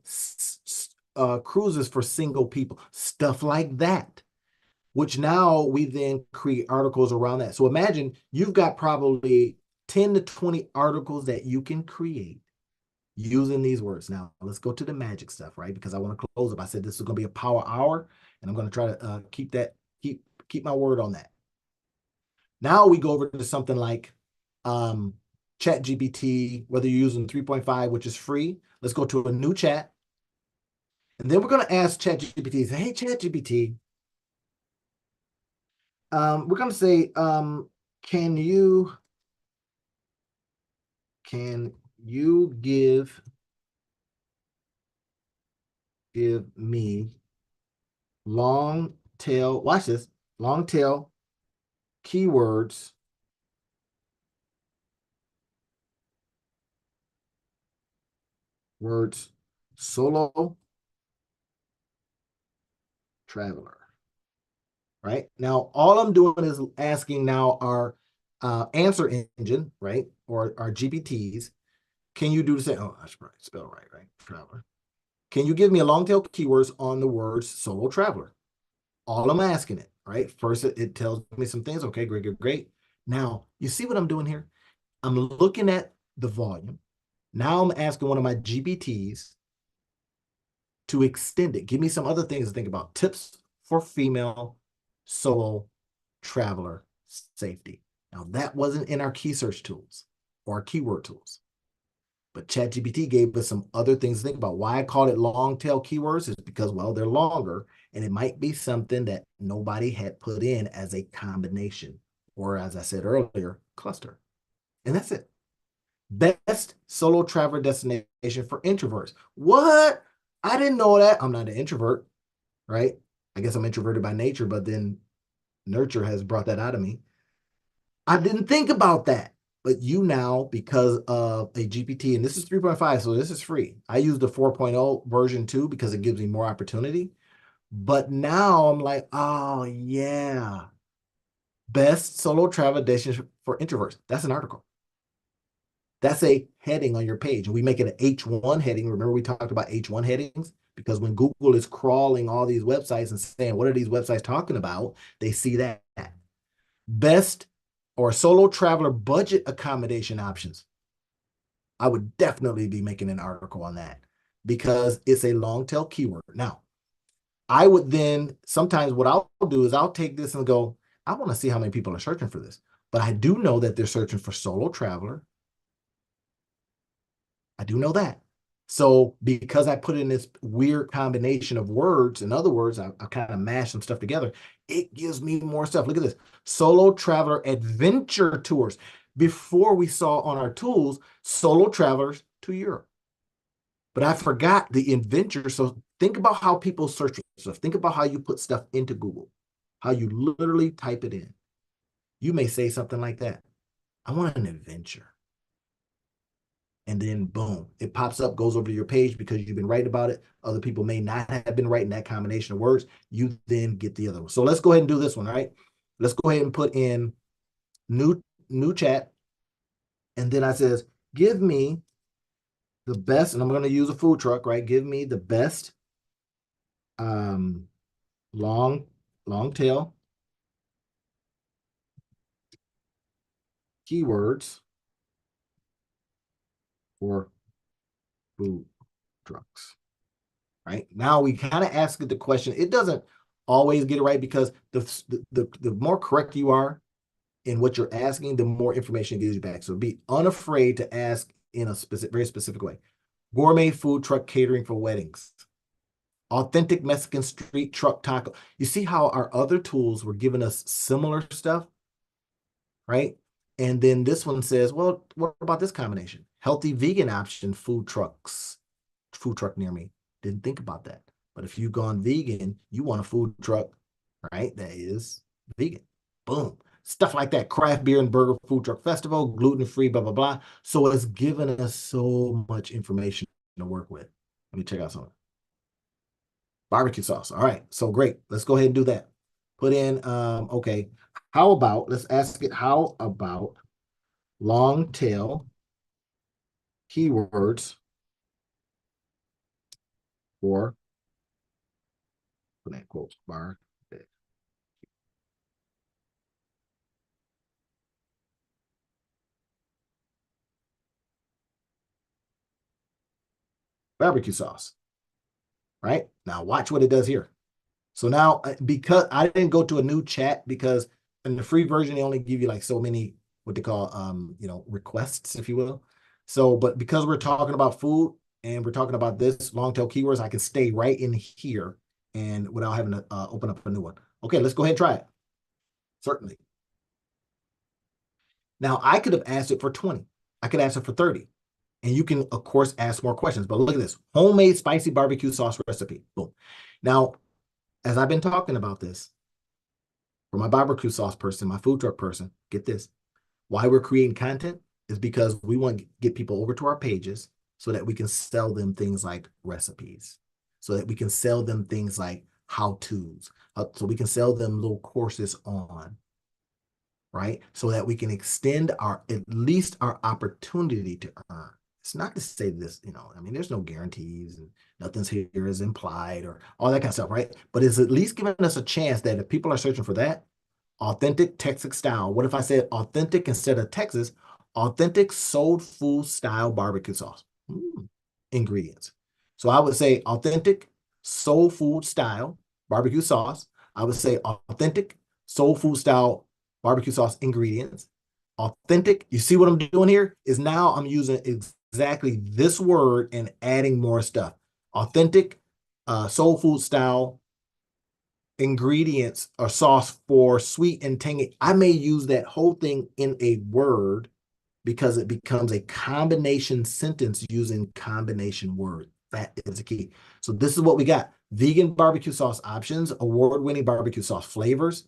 Speaker 1: cruises for single people, stuff like that, which now we then create articles around that. So imagine you've got probably 10 to 20 articles that you can create using these words. Now, let's go to the magic stuff, right? Because I want to close up. I said this is going to be a power hour, and I'm going to try to keep my word on that. Now we go over to something like Chat GPT, whether you're using 3.5, which is free. Let's go to a new chat. And then we're going to ask Chat GPT, say, hey, Chat GPT, we're going to say, can you give me long tail, watch this, long tail keywords solo traveler, right? Now, all I'm doing is asking now our answer engine, right? Or our GPTs, can you do the same? Oh, I should probably spell right? Traveler. Can you give me a long tail keywords on the words solo traveler? All I'm asking it, right? First, it tells me some things. Okay, great. Now, you see what I'm doing here? I'm looking at the volume. Now I'm asking one of my GPTs to extend it. Give me some other things to think about. Tips for female solo traveler safety. Now, that wasn't in our key search tools or keyword tools. But ChatGPT gave us some other things to think about. Why I called it long tail keywords is because, well, they're longer, and it might be something that nobody had put in as a combination, or as I said earlier, cluster. And that's it. Best solo traveler destination for introverts. What? I didn't know that. I'm not an introvert, right? I guess I'm introverted by nature, but then nurture has brought that out of me. I didn't think about that. But you now, because of a GPT, and this is 3.5, so this is free. I use the 4.0 version too because it gives me more opportunity. But now I'm like, oh, yeah. Best solo travel destination for introverts. That's an article. That's a heading on your page. And we make it an H1 heading. Remember, we talked about H1 headings? Because when Google is crawling all these websites and saying, what are these websites talking about? They see that. Best or solo traveler budget accommodation options. I would definitely be making an article on that because it's a long tail keyword. Now, I would then sometimes what I'll do is I'll take this and go, I want to see how many people are searching for this. But I do know that they're searching for solo traveler. I do know that. So because I put in this weird combination of words, in other words, I kind of mash some stuff together, it gives me more stuff. Look at this. Solo traveler adventure tours. Before we saw on our tools, solo travelers to Europe. But I forgot the adventure. So think about how people search for stuff. Think about how you put stuff into Google, how you literally type it in. You may say something like that. I want an adventure. And then boom, it pops up, goes over to your page because you've been writing about it. Other people may not have been writing that combination of words. You then get the other one. So let's go ahead and do this one, all right? Let's go ahead and put in new chat. And then I says, give me the best, and I'm going to use a food truck, right? Give me the best um long tail keywords for food trucks. Right now, we kind of ask it the question. It doesn't always get it right because the more correct you are in what you're asking, the more information it gives you back. So be unafraid to ask in a very specific way. Gourmet food truck catering for weddings. Authentic Mexican street truck taco. You see how our other tools were giving us similar stuff, right? And then this one says, well, what about this combination? Healthy vegan option food truck near me. Didn't think about that. But if you've gone vegan, you want a food truck, right? That is vegan. Boom. Stuff like that. Craft beer and burger food truck festival, gluten-free, blah, blah, blah. So it's given us so much information to work with. Let me check out some. Barbecue sauce. All right. So great. Let's go ahead and do that. Put in, okay. How about, let's ask it, how about long tail keywords for, put that quotes, bar. barbecue sauce, right? Now watch what it does here. So now, because I didn't go to a new chat, because in the free version, they only give you like so many, what they call, requests, if you will. So, but because we're talking about food and we're talking about this long tail keywords, I can stay right in here and without having to open up a new one. Okay, let's go ahead and try it. Certainly. Now, I could have asked it for 20. I could ask it for 30. And you can, of course, ask more questions. But look at this. Homemade spicy barbecue sauce recipe. Boom. Now, as I've been talking about this, for my barbecue sauce person, my food truck person, get this. Why we're creating content is because we want to get people over to our pages so that we can sell them things like recipes, so that we can sell them things like how-tos, so we can sell them little courses on, right? So that we can extend at least our opportunity to earn. It's not to say this, I mean, there's no guarantees and nothing's here is implied or all that kind of stuff, right? But it's at least giving us a chance that if people are searching for that, authentic Texas style. What if I said authentic instead of Texas? Authentic soul food style barbecue sauce. Ingredients. So I would say authentic soul food style barbecue sauce. I would say authentic soul food style barbecue sauce ingredients. Authentic, you see what I'm doing here? Is now I'm using exactly this word and adding more stuff. Authentic soul food style ingredients or sauce for sweet and tangy. I may use that whole thing in a word because it becomes a combination sentence using combination word. That is the key. So this is what we got. Vegan barbecue sauce options, award-winning barbecue sauce flavors,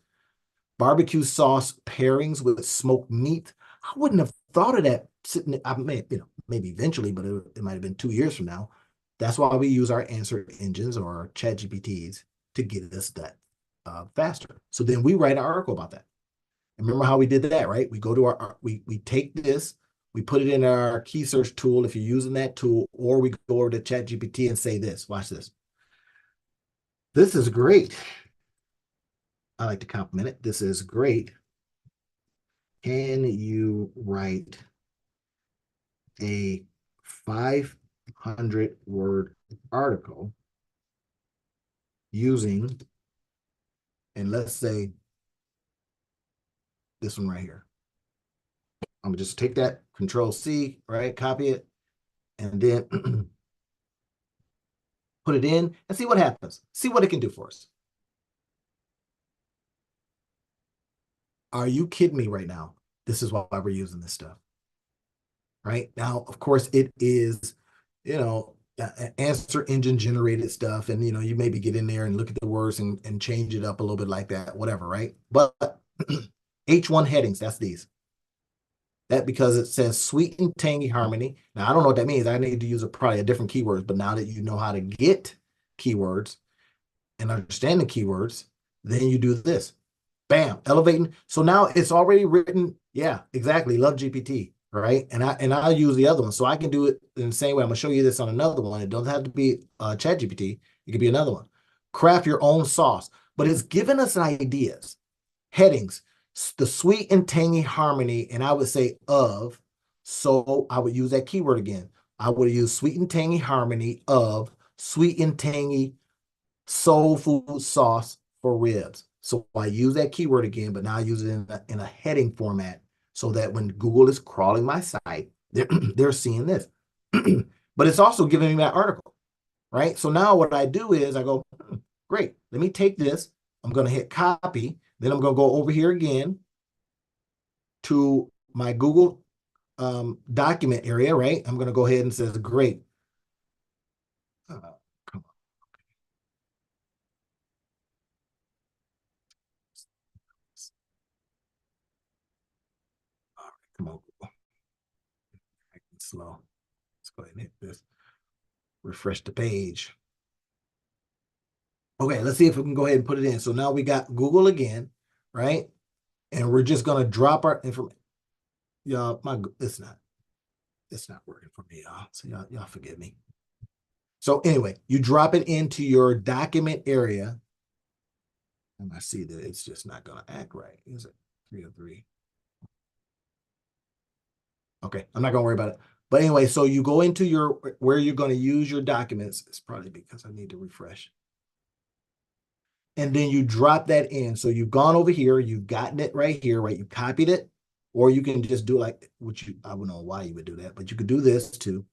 Speaker 1: barbecue sauce pairings with smoked meat. I wouldn't have thought of that sitting, I may, maybe eventually, but it might have been 2 years from now. That's why we use our answer engines or our chat GPTs to get us that faster. So then we write an article about that. And remember how we did that, right? We go to we take this, we put it in our key search tool if you're using that tool, or we go over to chat GPT and say this, watch this. This is great. I like to compliment it. This is great. Can you write a 500 word article using, and let's say this one right here. I'm gonna just take that, Control C, right? Copy it, and then put it in and see what happens. See what it can do for us. Are you kidding me right now? This is why we're using this stuff. Right now, of course, it is, answer engine generated stuff. And, you maybe get in there and look at the words and change it up a little bit like that, whatever, right? But H1 headings, that's these. That because it says sweet and tangy harmony. Now, I don't know what that means. I need to use probably a different keywords, but now that you know how to get keywords and understand the keywords, then you do this. Bam, elevating. So now it's already written. Yeah, exactly. Love GPT, right? And I'll use the other one. So I can do it in the same way. I'm gonna show you this on another one. It doesn't have to be chat GPT. It could be another one. Craft your own sauce. But it's giving us ideas. Headings, the sweet and tangy harmony, and I would say of, so I would use that keyword again. I would use sweet and tangy harmony of sweet and tangy soul food sauce for ribs. So I use that keyword again, but now I use it in a heading format so that when Google is crawling my site, they're seeing this. But it's also giving me that article, right? So now what I do is I go, great, let me take this. I'm going to hit copy. Then I'm going to go over here again to my Google document area, right? I'm going to go ahead and says, great. Come on. All right, come on, Google. Slow. Let's go ahead and hit this. Refresh the page. Okay, let's see if we can go ahead and put it in. So now we got Google again, right? And we're just going to drop our information. Y'all, it's not working for me, y'all. So y'all forgive me. So anyway, you drop it into your document area. And I see that it's just not going to act right. Is it 303? Okay, I'm not going to worry about it. But anyway, so you go into your where you're going to use your documents. It's probably because I need to refresh. And then you drop that in. So you've gone over here, you've gotten it right here, right? You copied it, or you can just do like which you I don't know why you would do that, but you could do this too.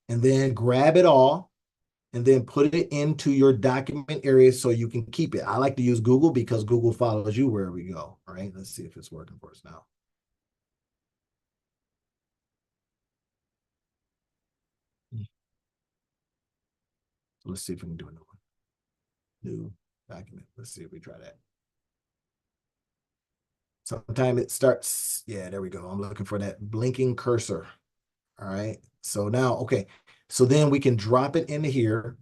Speaker 1: And then grab it all and then put it into your document area so you can keep it. I like to use Google because Google follows you wherever you go. All right, let's see if it's working for us now. So let's see if we can do a new one. New document. Let's see if we try that. Sometimes it starts. Yeah, there we go. I'm looking for that blinking cursor. All right. So now, okay. So then we can drop it into here.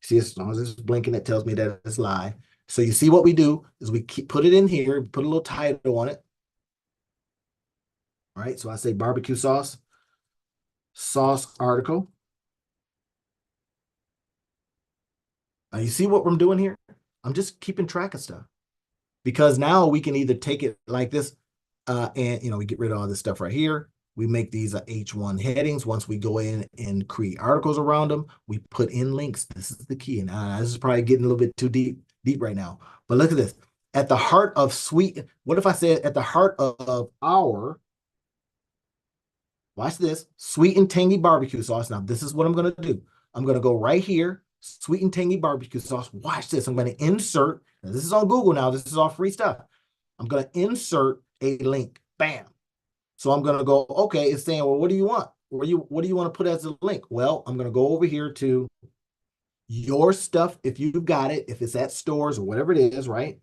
Speaker 1: See, as long as it's blinking, it tells me that it's live. So you see what we do is we put it in here, put a little title on it. All right. So I say barbecue sauce article. Now you see what I'm doing here? I'm just keeping track of stuff because now we can either take it like this and, we get rid of all this stuff right here. We make these H1 headings. Once we go in and create articles around them, we put in links. This is the key. And this is probably getting a little bit too deep right now. But look at this. At the heart of what if I said at the heart of our, watch this, sweet and tangy barbecue sauce. Now, this is what I'm going to do. I'm going to go right here, sweet and tangy barbecue sauce. Watch this. I'm going to insert, now this is on Google now. This is all free stuff. I'm going to insert a link. Bam. So I'm going to go, okay, it's saying, well, what do you want? What do you want to put as a link? Well, I'm going to go over here to your stuff if you've got it, if it's at stores or whatever it is, right?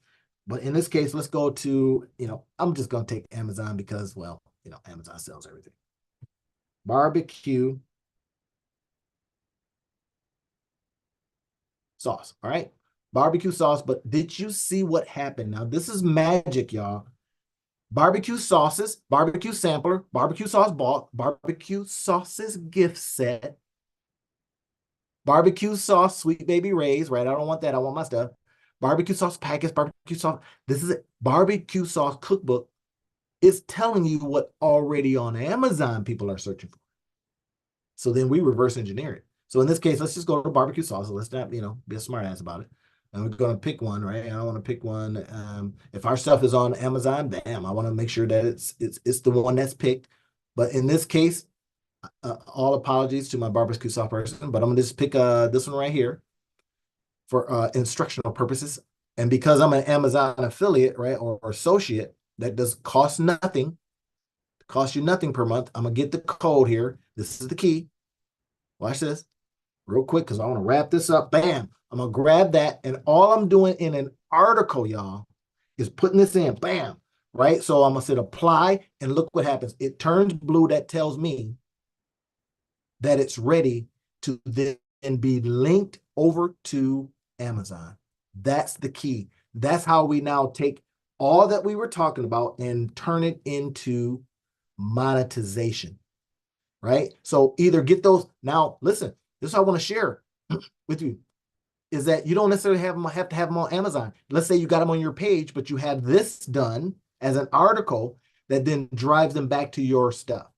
Speaker 1: But in this case, let's go to, I'm just going to take Amazon because, well, Amazon sells everything. Barbecue sauce, all right? Barbecue sauce, but did you see what happened? Now, this is magic, y'all. Barbecue sauces, barbecue sampler, barbecue sauce bulk, barbecue sauces gift set, barbecue sauce Sweet Baby Ray's, right? I don't want that. I want my stuff. Barbecue sauce packets, barbecue sauce. This is it. Barbecue sauce cookbook is telling you what already on Amazon people are searching for. So then we reverse engineer it. So in this case, let's just go to barbecue sauce. Let's not, be a smart ass about it. And we're going to pick one, right? I don't want to pick one. If our stuff is on Amazon, bam, I want to make sure that it's the one that's picked. But in this case, all apologies to my barbecue sauce person, but I'm going to just pick this one right here for instructional purposes. And because I'm an Amazon affiliate, right, or associate, that does cost nothing. Cost you nothing per month. I'm going to get the code here. This is the key. Watch this real quick because I want to wrap this up. Bam. I'm going to grab that. And all I'm doing in an article, y'all, is putting this in. Bam. Right? So I'm going to say apply and look what happens. It turns blue. That tells me that it's ready to then be linked over to Amazon. That's the key. That's how we now take all that we were talking about and turn it into monetization, right? So either get those. Now, listen, this is what I want to share with you is that you don't necessarily have to have them on Amazon. Let's say you got them on your page, but you have this done as an article that then drives them back to your stuff.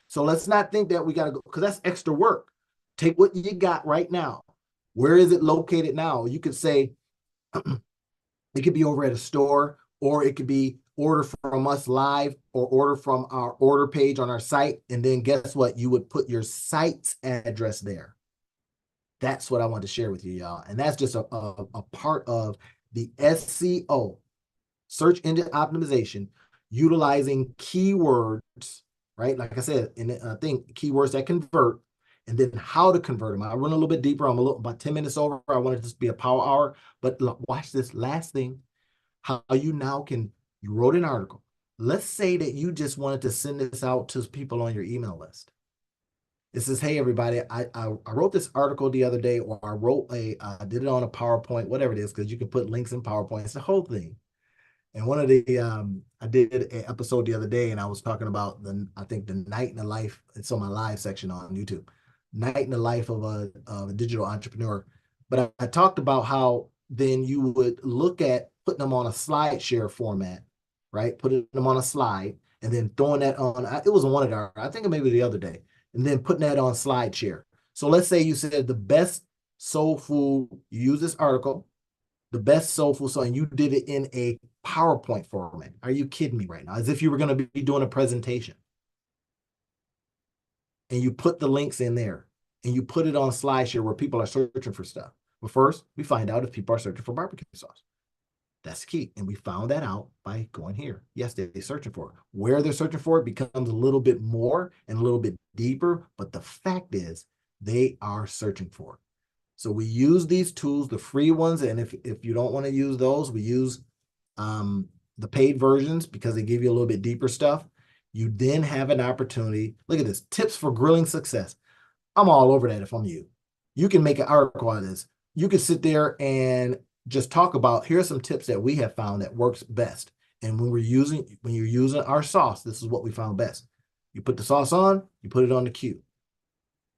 Speaker 1: So let's not think that we got to go because that's extra work. Take what you got right now. Where is it located now? You could say it could be over at a store, or it could be order from us live or order from our order page on our site. And then guess what? You would put your site's address there. That's what I want to share with you, y'all. And that's just a part of the SEO, search engine optimization, utilizing keywords, right? Like I said, in I think keywords that convert, and then how to convert them. I run a little bit deeper. I'm about 10 minutes over. I want it to be a power hour. But look, watch this last thing. How you now you wrote an article. Let's say that you just wanted to send this out to people on your email list. It says, hey, everybody, I wrote this article the other day, or I did it on a PowerPoint, whatever it is, because you can put links in PowerPoint. It's the whole thing. And one of the, I did an episode the other day, and I was talking about I think the night in the life. It's on my live section on YouTube, night in the life of a digital entrepreneur. But I talked about how then you would look at putting them on a slide share format, right? Putting them on a slide and then throwing that on. It was one of our, I think maybe the other day. and then putting that on SlideShare. So let's say you said the best soul food, you use this article, the best soul food, and you did it in a PowerPoint format. Are you kidding me right now? As if you were going to be doing a presentation. And you put the links in there and you put it on SlideShare where people are searching for stuff. But first, we find out if people are searching for barbecue sauce. That's key. And we found that out by going here. Yes, they're searching for it. Where they're searching for it becomes a little bit more and a little bit deeper. But the fact is, they are searching for it. So we use these tools, the free ones. And if you don't want to use those, we use the paid versions because they give you a little bit deeper stuff. You then have an opportunity. Look at this, tips for grilling success. I'm all over that if I'm you. You can make an article out of this. You can sit there and just talk about, here's some tips that we have found that works best. And when you're using our sauce, this is what we found best. You put the sauce on, you put it on the cube.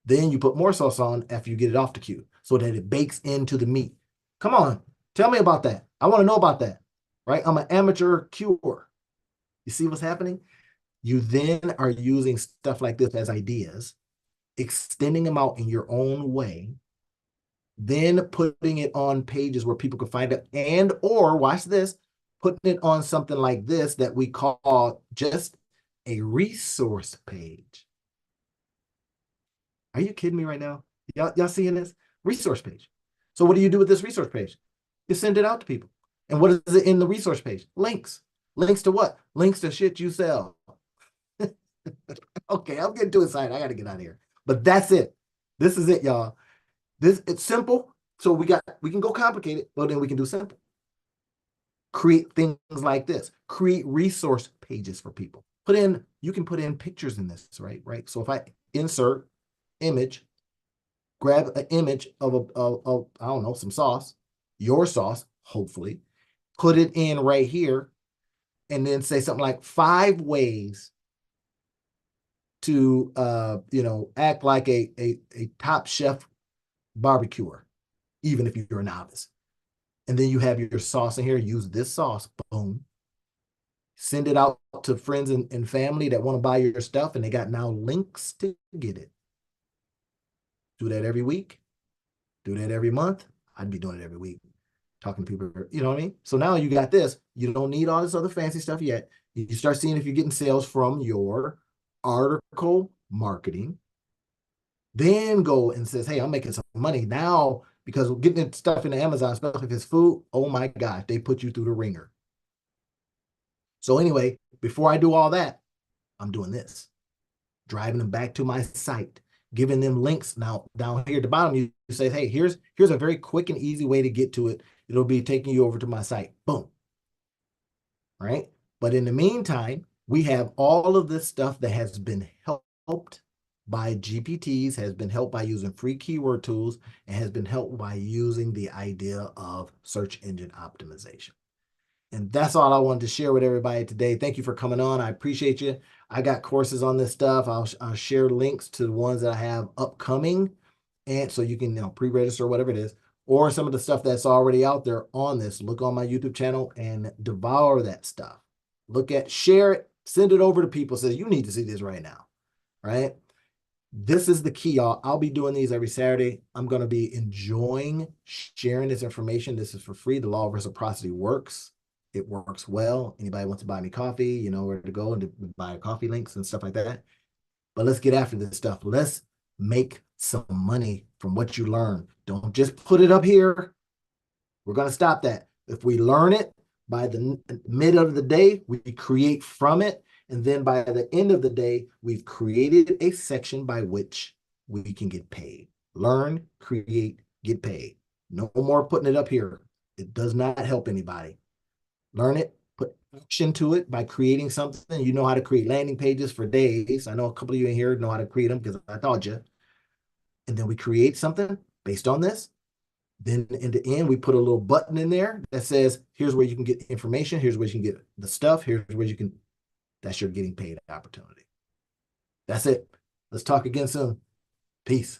Speaker 1: Then you put more sauce on after you get it off the cube so that it bakes into the meat. Come on, tell me about that. I want to know about that, right? I'm an amateur curer. You see what's happening? You then are using stuff like this as ideas, extending them out in your own way, then putting it on pages where people can find it, and or watch this, putting it on something like this that we call just a resource page. Are you kidding me right now? Y'all seeing this? Resource page. So what do you do with this resource page? You send it out to people. And what is it in the resource page? Links. Links to what? Links to shit you sell. Okay, I'm getting too excited. I got to get out of here. But that's it. This is it, y'all. It's simple. So we can go complicated, but then we can do simple. Create things like this. Create resource pages for people. You can put in pictures in this, right? So if I insert image, grab an image of I don't know, some sauce, your sauce, hopefully, put it in right here, and then say something like 5 ways to act like a top chef barbecuer, even if you're a novice. And then you have your sauce in here. Use this sauce. Boom. Send it out to friends and family that want to buy your stuff, and they got now links to get it. Do that every week. Do that every month. I'd be doing it every week. Talking to people, you know what I mean? So now you got this. You don't need all this other fancy stuff yet. You start seeing if you're getting sales from your article marketing. Then go and says, hey, I'm making some money now because we're getting stuff into Amazon, especially if it's food. Oh my gosh, they put you through the ringer. So anyway, before I do all that, I'm doing this. Driving them back to my site, giving them links. Now, down here at the bottom, you say, hey, here's a very quick and easy way to get to it. It'll be taking you over to my site. Boom. Right? But in the meantime, we have all of this stuff that has been helped by GPTs, has been helped by using free keyword tools, and has been helped by using the idea of search engine optimization. And that's all I wanted to share with everybody today. Thank you for coming on. I appreciate you. I got courses on this stuff. I'll share links to the ones that I have upcoming, and so you can pre-register, whatever it is, or some of the stuff that's already out there on this. Look on my YouTube channel and devour that stuff. Share it, send it over to people. Say, you need to see this right now, right? This is the key, y'all. I'll be doing these every Saturday. I'm going to be enjoying sharing this information. This is for free. The law of reciprocity works. It works well. Anybody wants to buy me coffee, you know where to go and to buy coffee links and stuff like that. But let's get after this stuff. Let's make some money from what you learn. Don't just put it up here. We're going to stop that. If we learn it by the mid of the day, we create from it. And then by the end of the day, we've created a section by which we can get paid. Learn, create, get paid. No more putting it up here. It does not help anybody. Learn it, put action to it by creating something. You know how to create landing pages for days. I know a couple of you in here know how to create them because I taught you. And then we create something based on this. Then in the end, we put a little button in there that says, here's where you can get information. Here's where you can get the stuff. Here's where you can, that's your getting paid opportunity. That's it. Let's talk again soon. Peace.